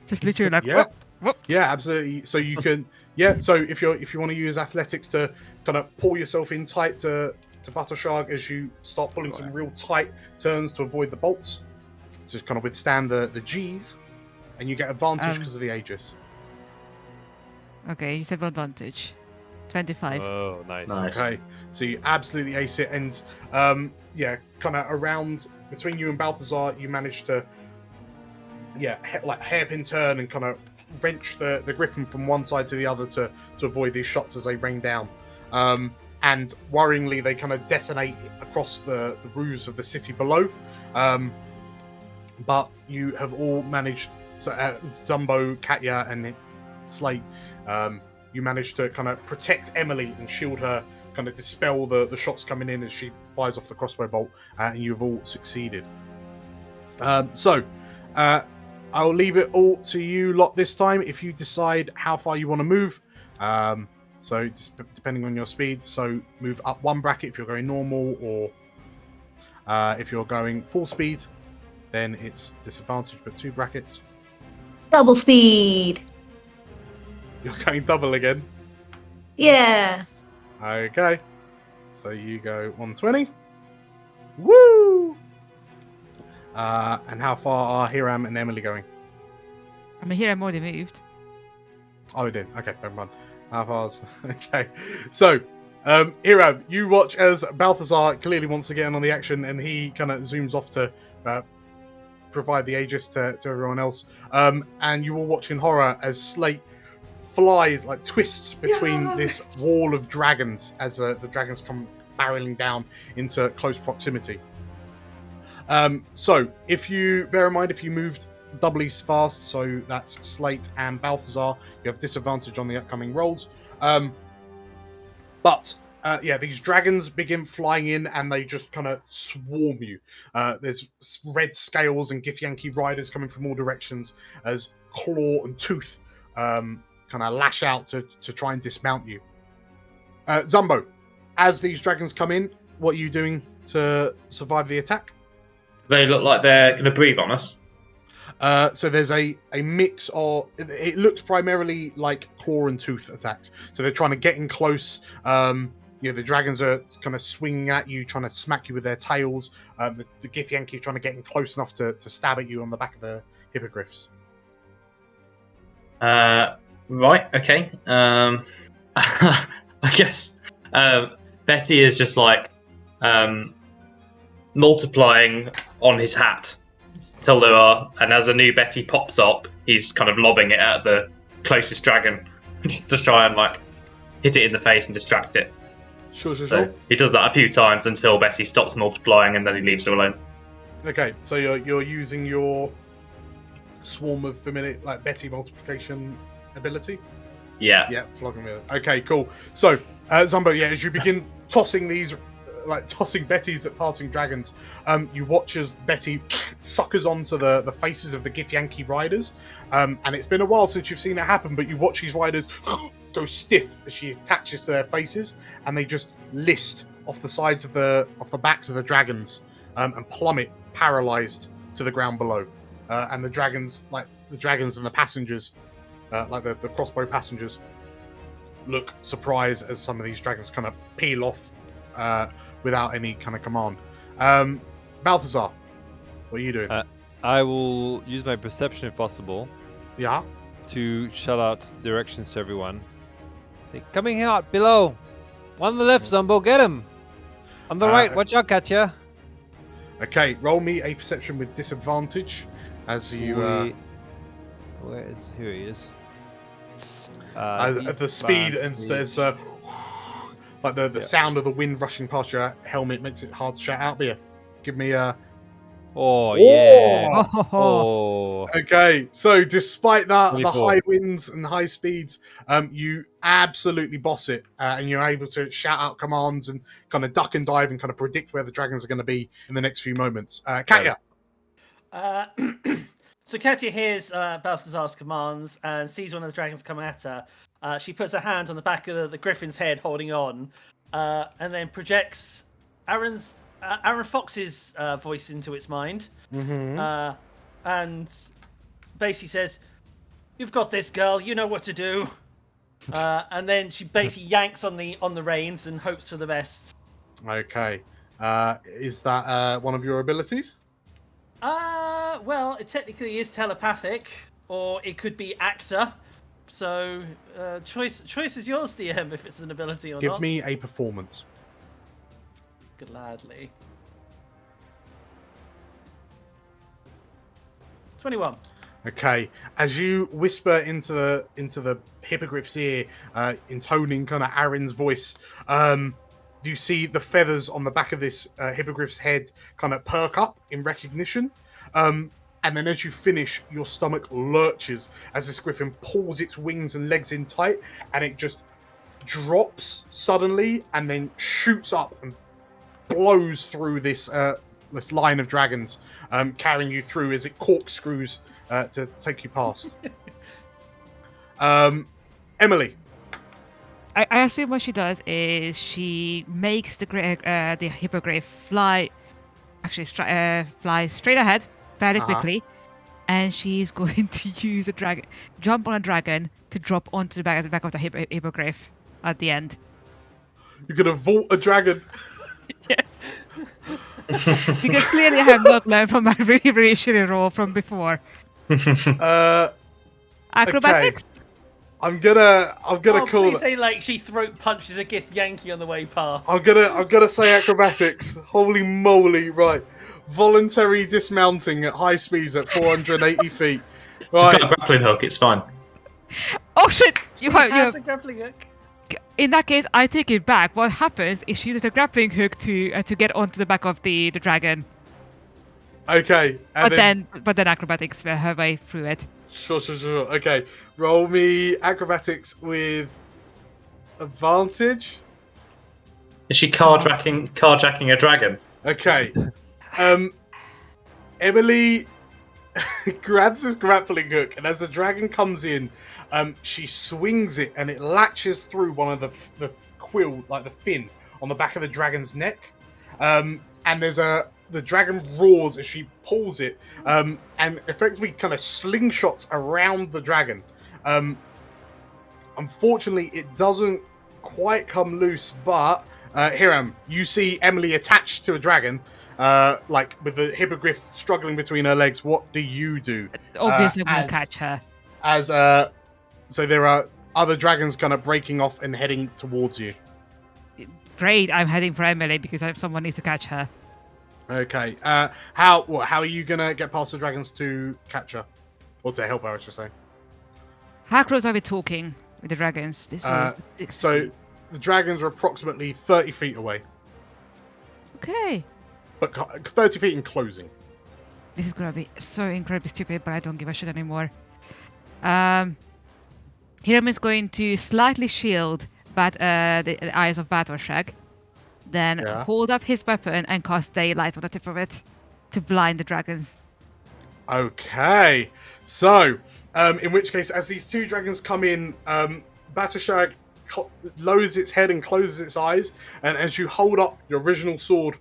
Just literally like Yeah. whoop. Yeah, absolutely. So you can so if you want to use athletics to kind of pull yourself in tight to Buttershark as you start pulling some real tight turns to avoid the bolts, to kind of withstand the G's, and you get advantage because of the Aegis. Okay, you said advantage. 25. Oh, nice. Okay, so you absolutely ace it, and kind of around between you and Balthazar, you manage to like hairpin turn and kind of wrench the griffin from one side to the other to avoid these shots as they rain down. And worryingly, they kind of detonate across the roofs of the city below. But you have all managed, so Zumbo, Katya, and Slate, you managed to kind of protect Emily and shield her, kind of dispel the shots coming in as she fires off the crossbow bolt, and you've all succeeded. So I'll leave it all to you lot this time if you decide how far you want to move. So just depending on your speed, so move up one bracket if you're going normal, or if you're going full speed, then it's disadvantage, but 2 brackets. Double speed. You're going double again. Yeah. Okay. So you go 120. Woo! And how far are Hiram and Emily going? I mean, here I'm already moved. Oh, we did. Okay, never mind. How far's okay? So, Hiram, you watch as Balthazar clearly wants to get in on the action, and he kind of zooms off to provide the Aegis to everyone else. And you will watch in horror as Slate flies, like twists between this wall of dragons as the dragons come barreling down into close proximity. So, if you bear in mind, if you moved doubly fast, so that's Slate and Balthazar, you have disadvantage on the upcoming rolls. But these dragons begin flying in and they just kind of swarm you. There's red scales and Githyanki riders coming from all directions as claw and tooth kind of lash out to try and dismount you. Zumbo, as these dragons come in, what are you doing to survive the attack? They look like they're going to breathe on us. So there's a mix of, it looks primarily like claw and tooth attacks. So they're trying to get in close. The dragons are kind of swinging at you, trying to smack you with their tails. The Githyanki are trying to get in close enough to stab at you on the back of the hippogriffs. Right, okay. I guess Betty is just like multiplying on his hat till there are, and as a new Betty pops up, he's kind of lobbing it at the closest dragon to try and like hit it in the face and distract it. Sure. So he does that a few times until Bessie stops multiplying, and then he leaves her alone. Okay, so you're using your swarm of familiar, like Betty multiplication ability. Yeah. Yeah, flogging me. Okay, cool. So, Zumbo, as you begin tossing these, tossing Bettys at passing dragons, you watch as Betty suckers onto the faces of the Githyanki riders, and it's been a while since you've seen it happen, but you watch these riders go stiff as she attaches to their faces, and they just list off the sides of the backs of the dragons, and plummet paralyzed to the ground below. And the dragons and the passengers, the crossbow passengers, look surprised as some of these dragons kind of peel off without any kind of command. Balthazar, what are you doing? I will use my perception if possible. Yeah. To shout out directions to everyone. Say, coming out below. One on the left, Zumbo, get him. On the right, watch out, Katya. Okay, roll me a perception with disadvantage as you. Here he is. At the speed and there's the sound of the wind rushing past your helmet makes it hard to shout out. But yeah, give me a. Oh yeah. Oh. Okay, so despite that, 24. the high winds and high speeds, you absolutely boss it, and you're able to shout out commands and kind of duck and dive and kind of predict where the dragons are going to be in the next few moments. Katya. So Katya hears Balthazar's commands and sees one of the dragons come at her. She puts her hand on the back of the griffin's head, holding on, and then projects Aaron Fox's voice into its mind, and basically says, "You've got this, girl. You know what to do." And then she basically yanks on the reins and hopes for the best. Okay, is that one of your abilities? Well, it technically is telepathic, or it could be actor. So, choice is yours, DM, if it's an ability or not. Give me a performance. Gladly. 21. Okay, as you whisper into the hippogriff's ear, intoning kind of Aaron's voice, you see the feathers on the back of this hippogriff's head kind of perk up in recognition. And then as you finish, your stomach lurches as this griffin pulls its wings and legs in tight, and it just drops suddenly and then shoots up and blows through this line of dragons, carrying you through as it corkscrews to take you past. Emily. I assume what she does is she makes the hippogriff fly straight ahead very quickly, and she's going to use jump on a dragon to drop onto the back of the hippogriff at the end. You're gonna vault a dragon. Yes. Because clearly I have not learned from my really, really shitty roll from before. Acrobatics? Okay. I'm gonna call please it. say like she throat punches a Githyanki on the way past. I'm gonna say acrobatics. Holy moly! Right, voluntary dismounting at high speeds at 480 feet. Right. She's got a grappling hook. It's fine. Oh shit! You has a grappling hook. In that case, I take it back. What happens is she uses a grappling hook to get onto the back of the dragon. Okay. But then acrobatics her way through it. Sure. Okay, roll me acrobatics with advantage. Is she carjacking a dragon? Okay. Emily grabs this grappling hook, and as the dragon comes in, she swings it, and it latches through one of the quill, like the fin, on the back of the dragon's neck. And the dragon roars as she pulls it, and effectively kind of slingshots around the dragon. Unfortunately, it doesn't quite come loose, but Hiram, you see Emily attached to a dragon, like with the hippogriff struggling between her legs. What do you do? Obviously, we'll catch her. So there are other dragons kind of breaking off and heading towards you. Great, I'm heading for Emily because someone needs to catch her. Okay. How are you gonna get past the dragons to catch her, or to help her, I should say? How close are we talking? with the dragons. This Uh, is 60. So the dragons are approximately 30 feet away, Okay. but 30 feet in closing. This is gonna be so incredibly stupid, but I don't give a shit anymore. Hiram is going to slightly shield the eyes of Battleshag, then Yeah. hold up his weapon and cast daylight on the tip of it to blind the dragons. Okay, so in which case, as these two dragons come in, Battleshag lowers its head and closes its eyes, and as you hold up your original sword,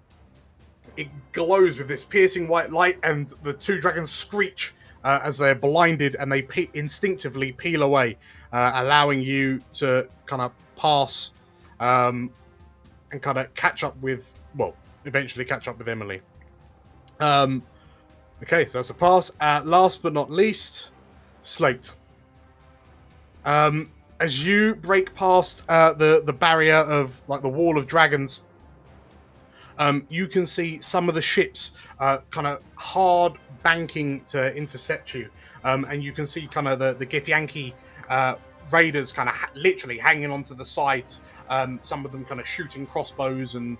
it glows with this piercing white light, and the two dragons screech as they're blinded, and they instinctively peel away, allowing you to kind of pass and kind of eventually catch up with Emily. Okay, so that's a pass. Last but not least, Slate. As you break past the barrier of like the wall of dragons, you can see some of the ships kind of hard banking to intercept you, and you can see kind of the Githyanki raiders kind of literally hanging onto the sides. Some of them kind of shooting crossbows, and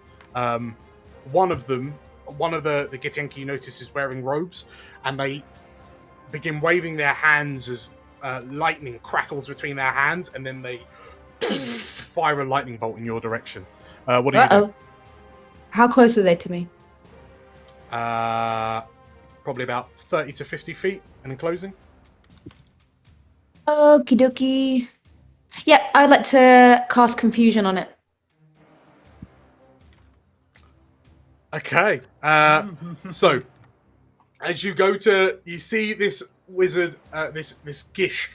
one of the Githyanki you notice is wearing robes, and they begin waving their hands as lightning crackles between their hands, and then they fire a lightning bolt in your direction. What do you do? How close are they to me? Probably about 30 to 50 feet and in closing. Okie dokie. Yep, I'd like to cast confusion on it. Okay. So, as you go to, you see this wizard, this Gish,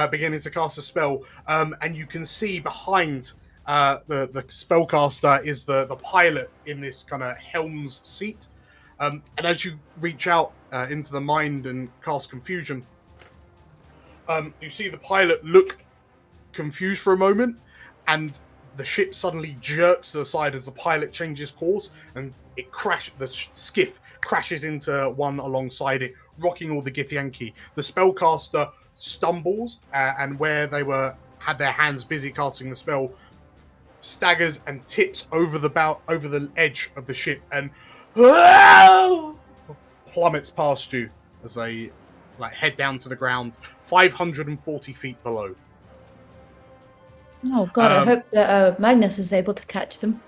beginning to cast a spell, and you can see behind the spellcaster is the pilot in this kind of helm's seat. And as you reach out into the mind and cast confusion, you see the pilot look confused for a moment, and the ship suddenly jerks to the side as the pilot changes course, and the skiff crashes into one alongside it, rocking all the Githyanki. The spellcaster stumbles, and where they had their hands busy casting the spell, staggers and tips over the edge of the ship, and plummets past you as they head down to the ground 540 feet below. Oh god, I hope that Magnus is able to catch them.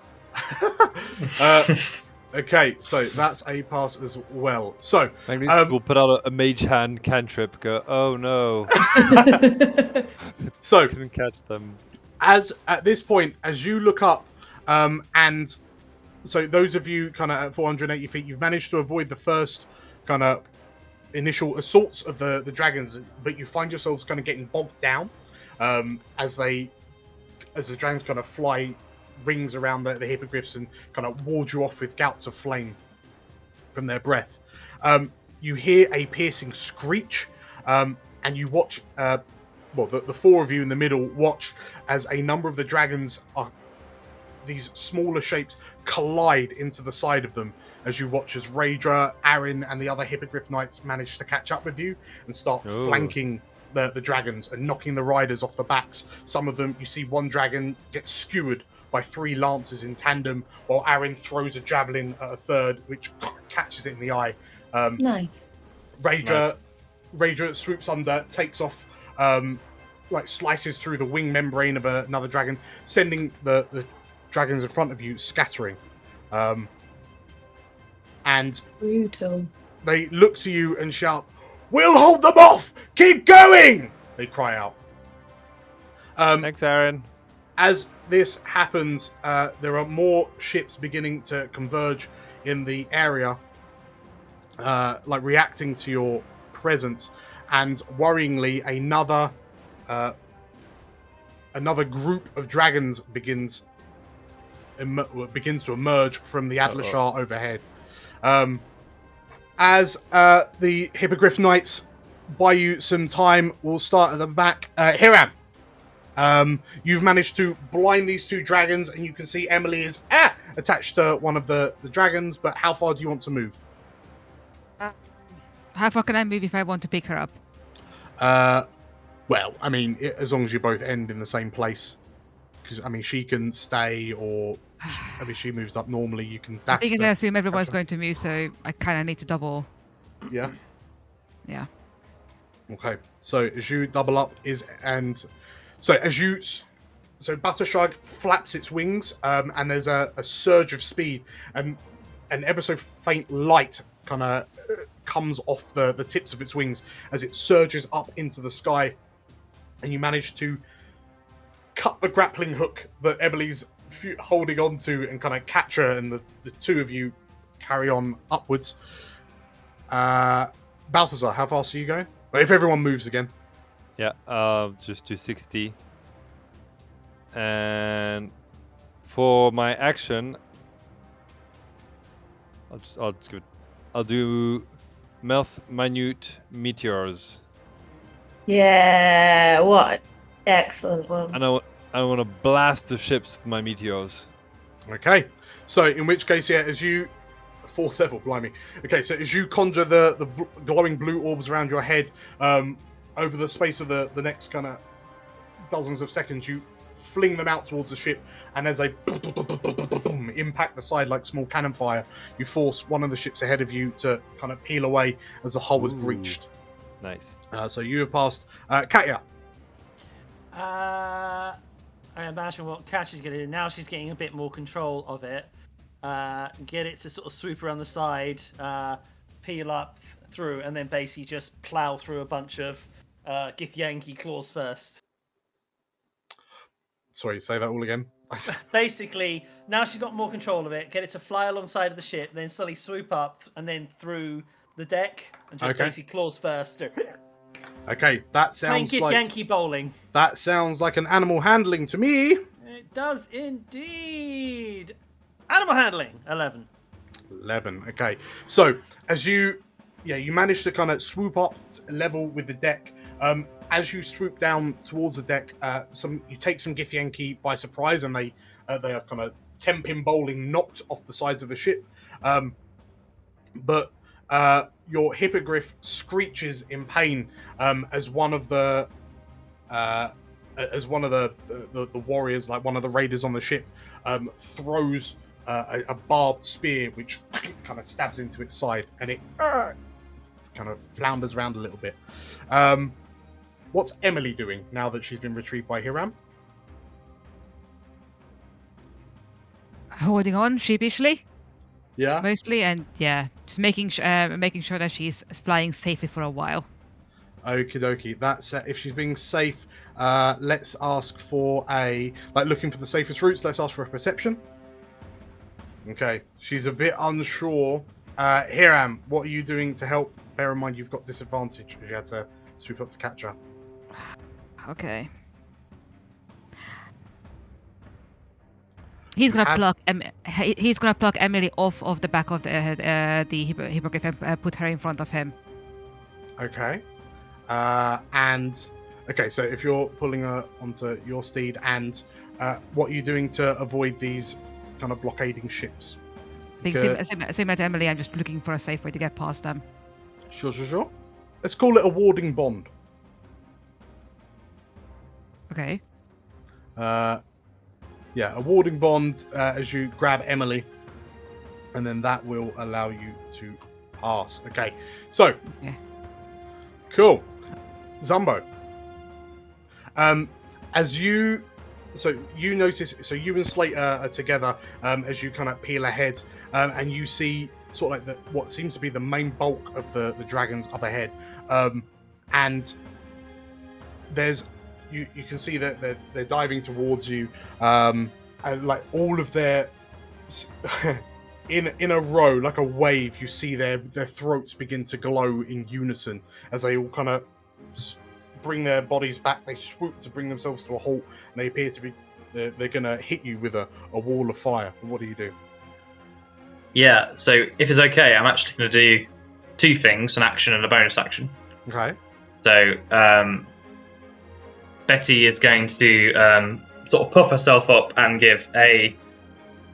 Okay, so that's a pass as well. So Magnus will put out a mage hand cantrip. Go, oh no! So couldn't catch them. As at this point, as you look up, and so those of you kind of at 480 feet, you've managed to avoid the first kind of initial assaults of the dragons, but you find yourselves kind of getting bogged down as the dragons kind of fly rings around the hippogriffs and kind of ward you off with gouts of flame from their breath. You hear a piercing screech, and you watch. The four of you in the middle watch as a number of the dragons these smaller shapes collide into the side of them, as you watch as Raedra, Aaron, and the other Hippogriff Knights manage to catch up with you and start flanking the dragons and knocking the riders off the backs. Some of them, you see one dragon get skewered by 3 lancers in tandem, while Aaron throws a javelin at a third, which catches it in the eye. Nice. Raedra swoops under, takes off, slices through the wing membrane of another dragon, sending the dragons in front of you scattering. And brutal. They look to you and shout, "We'll hold them off! Keep going!" They cry out. Thanks, Aaron. As this happens, there are more ships beginning to converge in the area, reacting to your presence, and worryingly, another group of dragons begins to emerge from the Adlershar overhead. As the Hippogriff Knights buy you some time, we'll start at the back. Hiram, you've managed to blind these 2 dragons, and you can see Emily is attached to one of the dragons, but how far do you want to move? How far can I move if I want to pick her up? Well, I mean, as long as you both end in the same place. Because, I mean, she can stay or... I mean, she moves up normally. You can dash. I think I assume everyone's going to move, so I kind of need to double. Yeah. Yeah. Okay. So as you double up so Buttershrug flaps its wings, and there's a surge of speed, and an ever so faint light kind of comes off the tips of its wings as it surges up into the sky, and you manage to cut the grappling hook that Emily's holding onto and kind of catch her, and the two of you carry on upwards. Balthazar, how fast are you going? But if everyone moves again. Yeah, just do 60. And for my action, I'll do minute meteors. Yeah, what? Excellent one. And I want to blast the ships with my meteors. Okay, so in which case, yeah, as you... 4th level, blimey. Okay, so as you conjure the glowing blue orbs around your head, over the space of the next kind of dozens of seconds, you fling them out towards the ship, and as they impact the side like small cannon fire, you force one of the ships ahead of you to kind of peel away as the hull was breached. Nice. So you have passed. Katya. I imagine what Katya's going to do now. She's getting a bit more control of it. Get it to sort of swoop around the side, peel up through, and then basically just plow through a bunch of Githyanki claws first. Sorry, say that all again. Basically, now she's got more control of it. Get it to fly alongside of the ship, then suddenly swoop up and then through the deck, and just basically claws first. Okay, that sounds like Yankee bowling. That sounds like an animal handling to me. It does indeed. Animal handling 11. 11. Okay, so as you manage to kind of swoop up level with the deck. As you swoop down towards the deck, you take some Githyanki by surprise, and they are kind of 10-pin bowling knocked off the sides of the ship. But your hippogriff screeches in pain as one of the warriors, like one of the raiders on the ship, throws a barbed spear which kind of stabs into its side, and it kind of flounders around a little bit. What's Emily doing now that she's been retrieved by Hiram? Holding on sheepishly. Yeah. Mostly, and yeah, just making sure that she's flying safely for a while. Okie dokie. That's if she's being safe. Let's ask for looking for the safest routes. Let's ask for a perception. Okay, she's a bit unsure. Hiram, what are you doing to help? Bear in mind you've got disadvantage as you had to swoop up to catch her. Okay. He's gonna pluck Emily off of the back of the hippogriff and put her in front of him. Okay. So if you're pulling her onto your steed, and what are you doing to avoid these kind of blockading ships? Same as Emily, I'm just looking for a safe way to get past them. Sure. Let's call it a warding bond. Okay. A warding bond as you grab Emily, and then that will allow you to pass. Okay, so cool. Zumbo. You notice, so you and Slate are together as you kind of peel ahead, and you see sort of like what seems to be the main bulk of the dragons up ahead, and there's you can see that they're diving towards you, and like all of their in a row, like a wave, you see their throats begin to glow in unison as they all kind of bring their bodies back. They swoop to bring themselves to a halt, and they appear to be they're gonna hit you with a wall of fire. What do you do? Yeah, so if it's okay, I'm actually going to do two things, an action and a bonus action. Okay. So Betty is going to sort of puff herself up and give a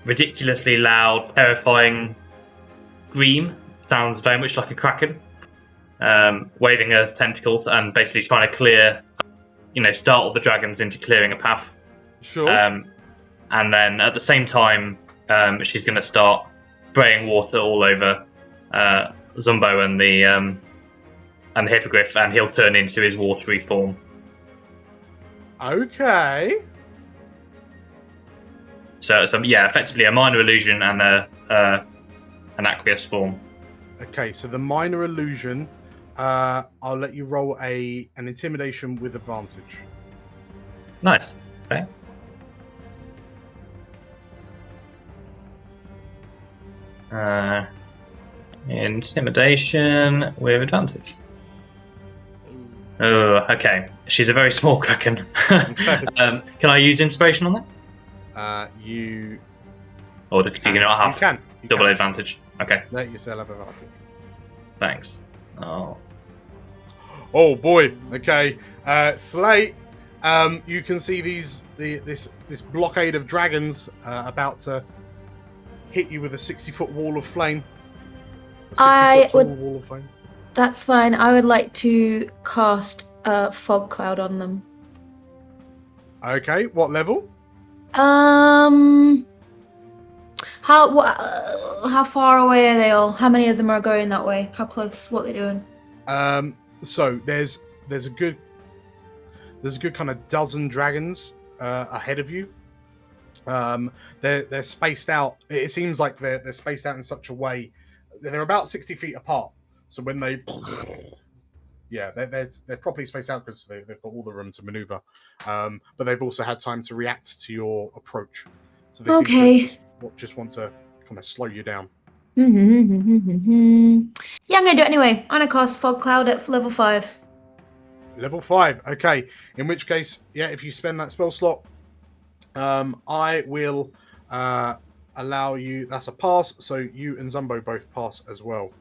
ridiculously loud, terrifying scream. Sounds very much like a kraken, waving her tentacles and basically trying to clear startle the dragons into clearing a path. Sure. And then at the same time, she's going to start spraying water all over Zumbo and the hippogriff, and he'll turn into his watery form. Okay. So effectively a minor illusion and an aqueous form. Okay, so the minor illusion, I'll let you roll an intimidation with advantage. Nice. Okay. Intimidation with advantage. Oh, okay. She's a very small kraken. Okay. Can I use inspiration on that? You. Or do you not have You can. double advantage? Okay. Let yourself have advantage. Thanks. Oh boy. Okay. Slate. You can see this blockade of dragons about to hit you with a 60-foot wall of flame. I would. Wall of flame. That's fine. I would like to cast a fog cloud on them. Okay. What level? How far away are they all? How many of them are going that way? How close? What are they doing? So there's a good kind of dozen dragons ahead of you. They're spaced out. It seems like they're spaced out in such a way. They're about 60 feet apart. So when they, they're properly spaced out because they've got all the room to maneuver. But they've also had time to react to your approach. So they seem to just want to kind of slow you down. Yeah, I'm gonna do it anyway. I'm gonna cast fog cloud at level 5. Level 5. Okay. In which case, if you spend that spell slot, I will allow you. That's a pass. So you and Zumbo both pass as well.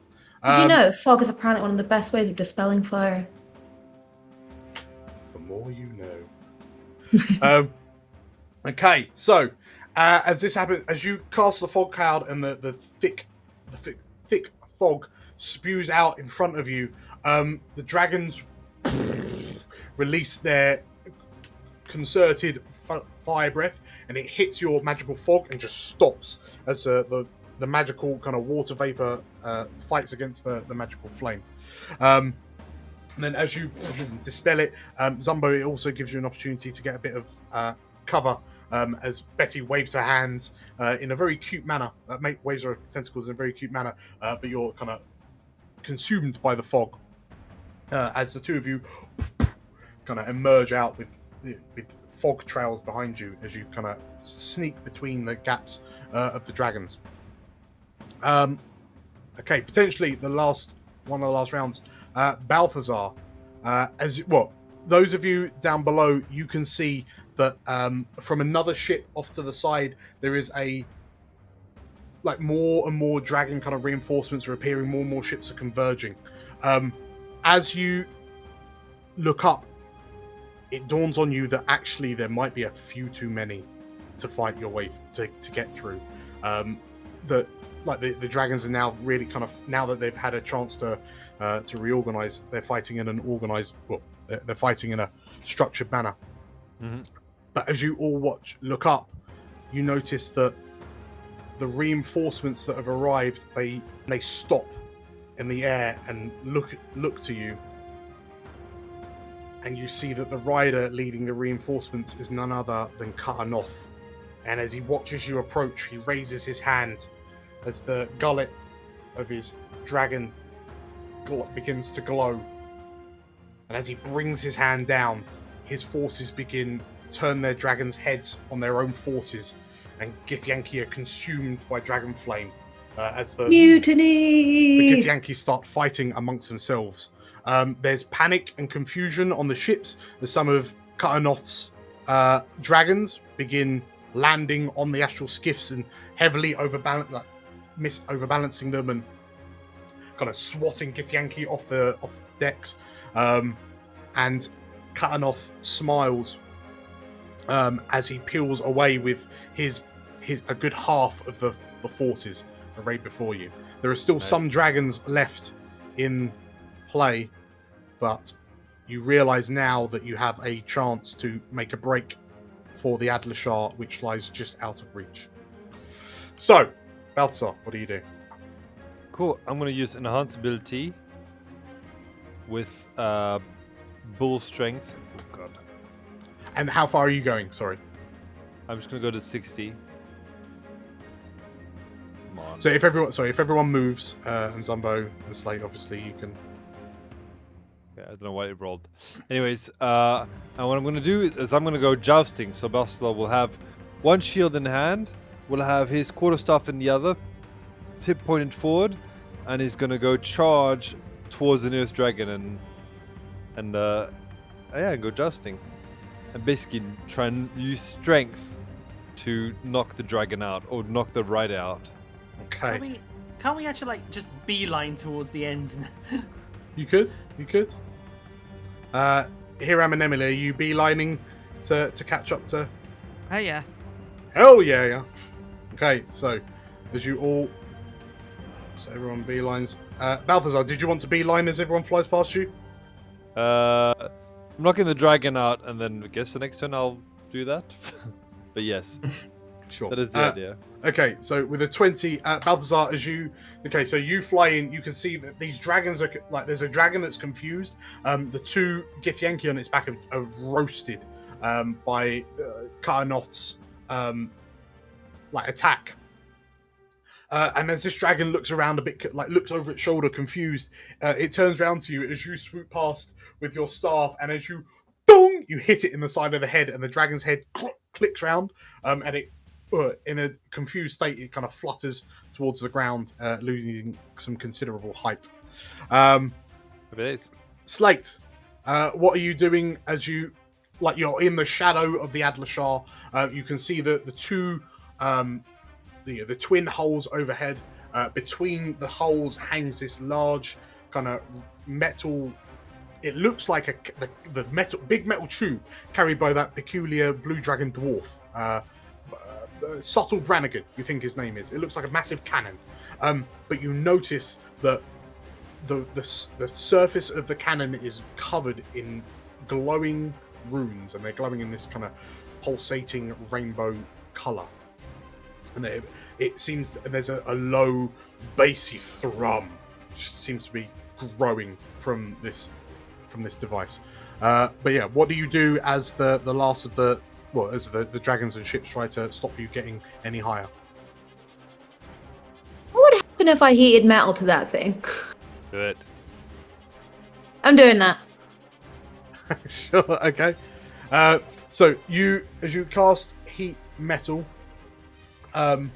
Did fog is apparently one of the best ways of dispelling fire. The more you know. Okay, so as this happens, as you cast the fog cloud and the thick fog spews out in front of you, the dragons release their concerted fire breath, and it hits your magical fog and just stops as the magical kind of water vapor fights against the magical flame. And then as you dispel it, Zumbo, it also gives you an opportunity to get a bit of cover as Betty waves her hands in a very cute manner. Waves her tentacles in a very cute manner, but you're kind of consumed by the fog as the two of you kind of emerge out with fog trails behind you as you kind of sneak between the gaps of the dragons. Okay, potentially one of the last rounds. Balthazar, those of you down below, you can see that from another ship off to the side, there is more and more dragon kind of reinforcements are appearing. More and more ships are converging. As you look up, it dawns on you that actually there might be a few too many to fight your way to get through. The dragons are now really kind of, now that they've had a chance to reorganize, they're fighting in an organized. Well, they're fighting in a structured manner. Mm-hmm. But as you all look up, you notice that the reinforcements that have arrived, they stop in the air and look to you. And you see that the rider leading the reinforcements is none other than Katya. And as he watches you approach, he raises his hand as the gullet of his dragon begins to glow. And as he brings his hand down, his forces turn their dragons' heads on their own forces, and Githyanki are consumed by dragon flame as the mutiny. The Githyanki start fighting amongst themselves. There's panic and confusion on the ships as some of Katya's dragons begin landing on the astral skiffs and heavily overbalancing them and kind of swatting Githyanki off the decks. And Katya smiles as he peels away with a good half of the forces arrayed before you. There are still some dragons left in play, but you realise now that you have a chance to make a break for the Adlershar, which lies just out of reach. So, Balthazar, what do you do? Cool. I'm gonna use enhance ability with bull strength. Oh god. And how far are you going? Sorry. I'm just gonna go to 60. Come on. So if everyone moves, and Zumbo and Slate, obviously you can. Yeah, I don't know why it rolled. Anyways, and what I'm gonna do is I'm gonna go jousting. So Balthazar will have one shield in hand, will have his quarterstaff in the other, tip pointed forward, and he's gonna go charge towards the nearest dragon and go jousting, and basically try and use strength to knock the dragon out or knock the rider out. Okay. Can't we actually just beeline towards the end? You could. Hiram and Emily, are you beelining to catch up to? Oh yeah. Hell yeah. Okay, so as you all, so everyone beelines. Balthazar, did you want to beeline as everyone flies past you? I'm knocking the dragon out, and then I guess the next turn I'll do that. But yes, Sure. that is the idea. Okay, so with a 20, Balthazar, so you fly in, you can see that these dragons are, there's a dragon that's confused. The two Githyanki on its back are roasted by Karnoth's attack. And as this dragon looks around a bit, looks over its shoulder, confused, it turns around to you as you swoop past with your staff, and as you, dong, you hit it in the side of the head, and the dragon's head clicks round, and it, in a confused state, it kind of flutters towards the ground, losing some considerable height. It is. Slate, what are you doing as you're in the shadow of the Adlershar? You can see the two, the twin holes overhead. Between the holes hangs this large kind of metal. It looks like the big metal tube carried by that peculiar blue dragon dwarf. Subtle Brannigan, you think his name is. It looks like a massive cannon. But you notice that the surface of the cannon is covered in glowing runes, and they're glowing in this kind of pulsating rainbow color. And it seems there's a low, bassy thrum, which seems to be growing from this device. But yeah, what do you do as the last of the dragons and ships try to stop you getting any higher? What would happen if I heated metal to that thing? Do it. I'm doing that. Sure. Okay. So as you cast heat metal, you're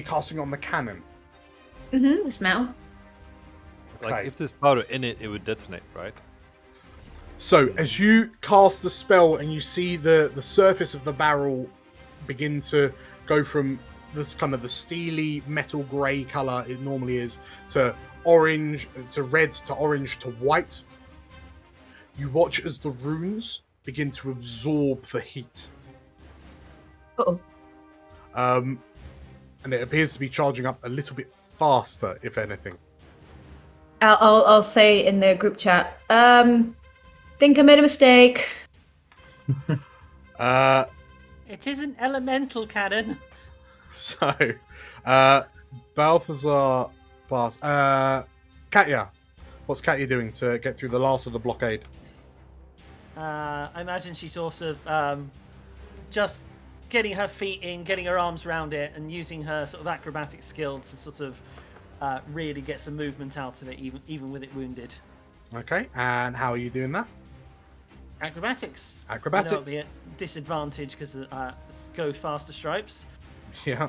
casting on the cannon. It's metal. Okay. Like if there's powder in it, it would detonate, right? So as you cast the spell and you see the surface of the barrel begin to go from this kind of the steely metal grey color it normally is to orange, to red, to orange, to white, you watch as the runes begin to absorb the heat. Uh-oh. And it appears to be charging up a little bit faster, if anything. I'll say in the group chat. Think I made a mistake. It is an elemental cannon. So, Balthazar pass. Katya, what's Katya doing to get through the last of the blockade? I imagine she's sort of just getting her feet in, getting her arms around it, and using her sort of acrobatic skill to sort of really get some movement out of it, even with it wounded. Okay, and how are you doing that? Acrobatics. Acrobatics. That'll be a disadvantage because go faster stripes. Yeah.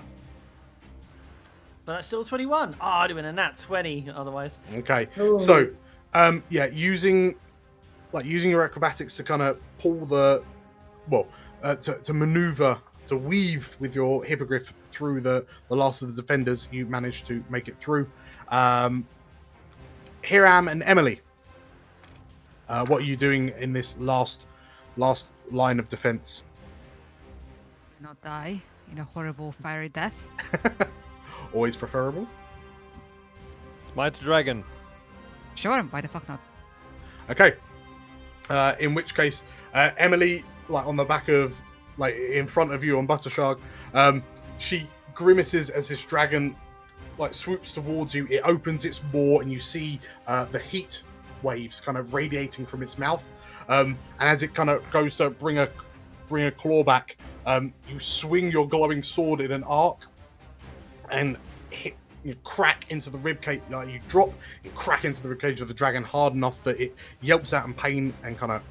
But that's still 21. I'd have been a nat 20 otherwise. Okay. Ooh. So, using your acrobatics to kind of pull to maneuver, to weave with your hippogriff through the last of the defenders, you managed to make it through. Hiram and Emily, what are you doing in this last line of defense? Not die in a horrible fiery death. Always preferable. Smite the dragon. Sure, why the fuck not? Okay, In which case, Emily, like on the back of, like in front of you on Buttershark, she grimaces as this dragon like swoops towards you. It opens its maw, and you see the heat waves kind of radiating from its mouth. And as it kind of goes to bring a claw back, you swing your glowing sword in an arc and you crack into the ribcage. You drop and crack into the ribcage of the dragon hard enough that it yelps out in pain and kind of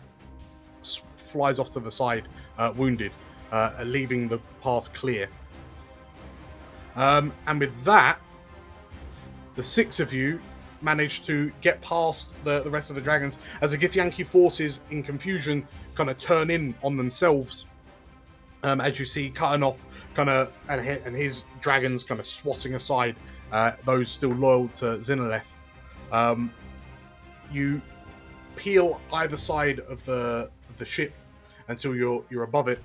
flies off to the side, wounded, leaving the path clear. And with that, the 6 of you manage to get past the rest of the dragons as the Githyanki forces, in confusion, kind of turn in on themselves. As you see, cutting off, and his dragons kind of swatting aside those still loyal to Zinaleth. You peel either side of the ship until you're above it,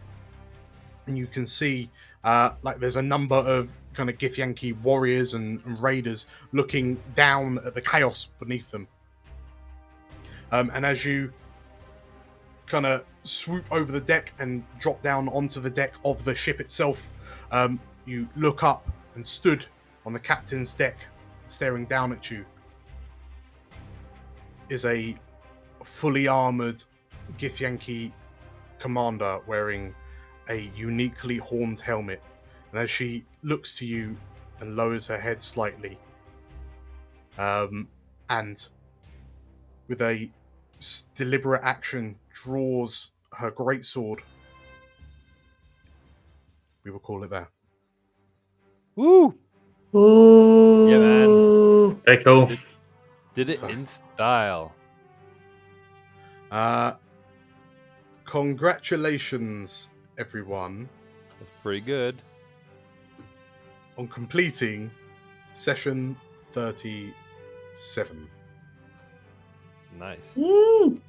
and you can see like there's a number of kind of Githyanki warriors and raiders looking down at the chaos beneath them. And as you kind of swoop over the deck and drop down onto the deck of the ship itself, you look up, and stood on the captain's deck, staring down at you, is a fully armored Githyanki commander wearing a uniquely horned helmet. And as she looks to you and lowers her head slightly, and with a deliberate action draws her greatsword, we will call it there. Woo! Ooh. Yeah, man. Very cool. Did it in style. Congratulations, everyone. That's pretty good. On completing session 37. Nice. Woo.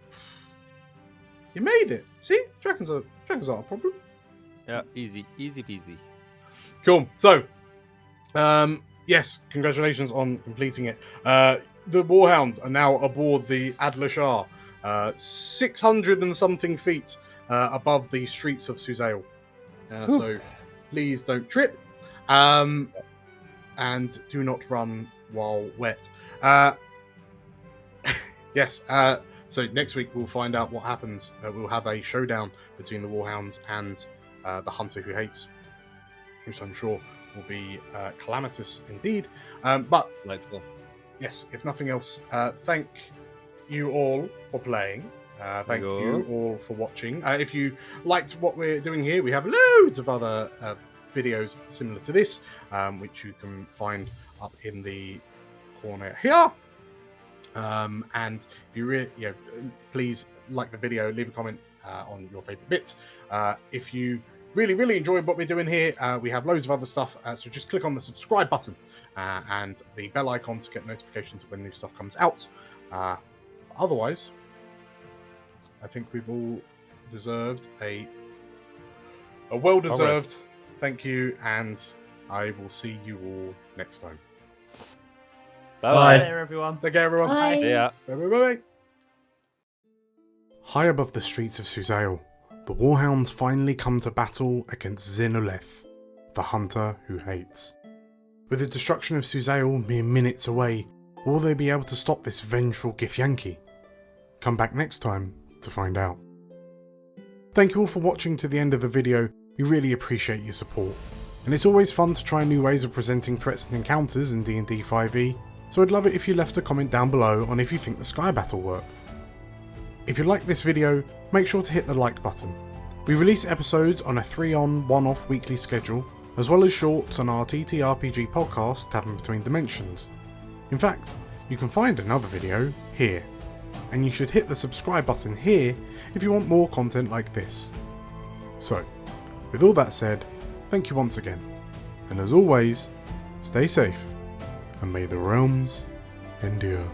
You made it. See? Dragons aren't a problem. Yeah, easy peasy. Cool. So, yes, congratulations on completing it. The Warhounds are now aboard the Adler Shah, 600 and something feet above the streets of Suzail. So, please don't trip, and do not run while wet. Yes. So next week we'll find out what happens. We'll have a showdown between the Warhounds and the Hunter Who Hates, which I'm sure will be calamitous indeed. But delightful. Yes, if nothing else, thank you all for playing. Thank you all for watching. If you liked what we're doing here, we have loads of other videos similar to this, which you can find up in the corner here. And if you really, please like the video, leave a comment on your favorite bit. If you really enjoyed what we're doing here, we have loads of other stuff, so just click on the subscribe button and the bell icon to get notifications when new stuff comes out. Otherwise, I think we've all deserved a well-deserved thank you, and I will see you all next time. Bye. There, everyone. Take care, everyone. Bye. Yeah. Bye. High above the streets of Suzail, the Warhounds finally come to battle against Zinaleth, the Hunter Who Hates. With the destruction of Suzail mere minutes away, will they be able to stop this vengeful Githyanki? Come back next time to find out. Thank you all for watching to the end of the video. We really appreciate your support. And it's always fun to try new ways of presenting threats and encounters in D&D 5e, so I'd love it if you left a comment down below on if you think the Sky Battle worked. If you like this video, make sure to hit the like button. We release episodes on a 3-on, 1-off weekly schedule, as well as shorts on our TTRPG podcast, Tavern Between Dimensions. In fact, you can find another video here, and you should hit the subscribe button here if you want more content like this. So, with all that said, thank you once again, and as always, stay safe, and may the realms endure.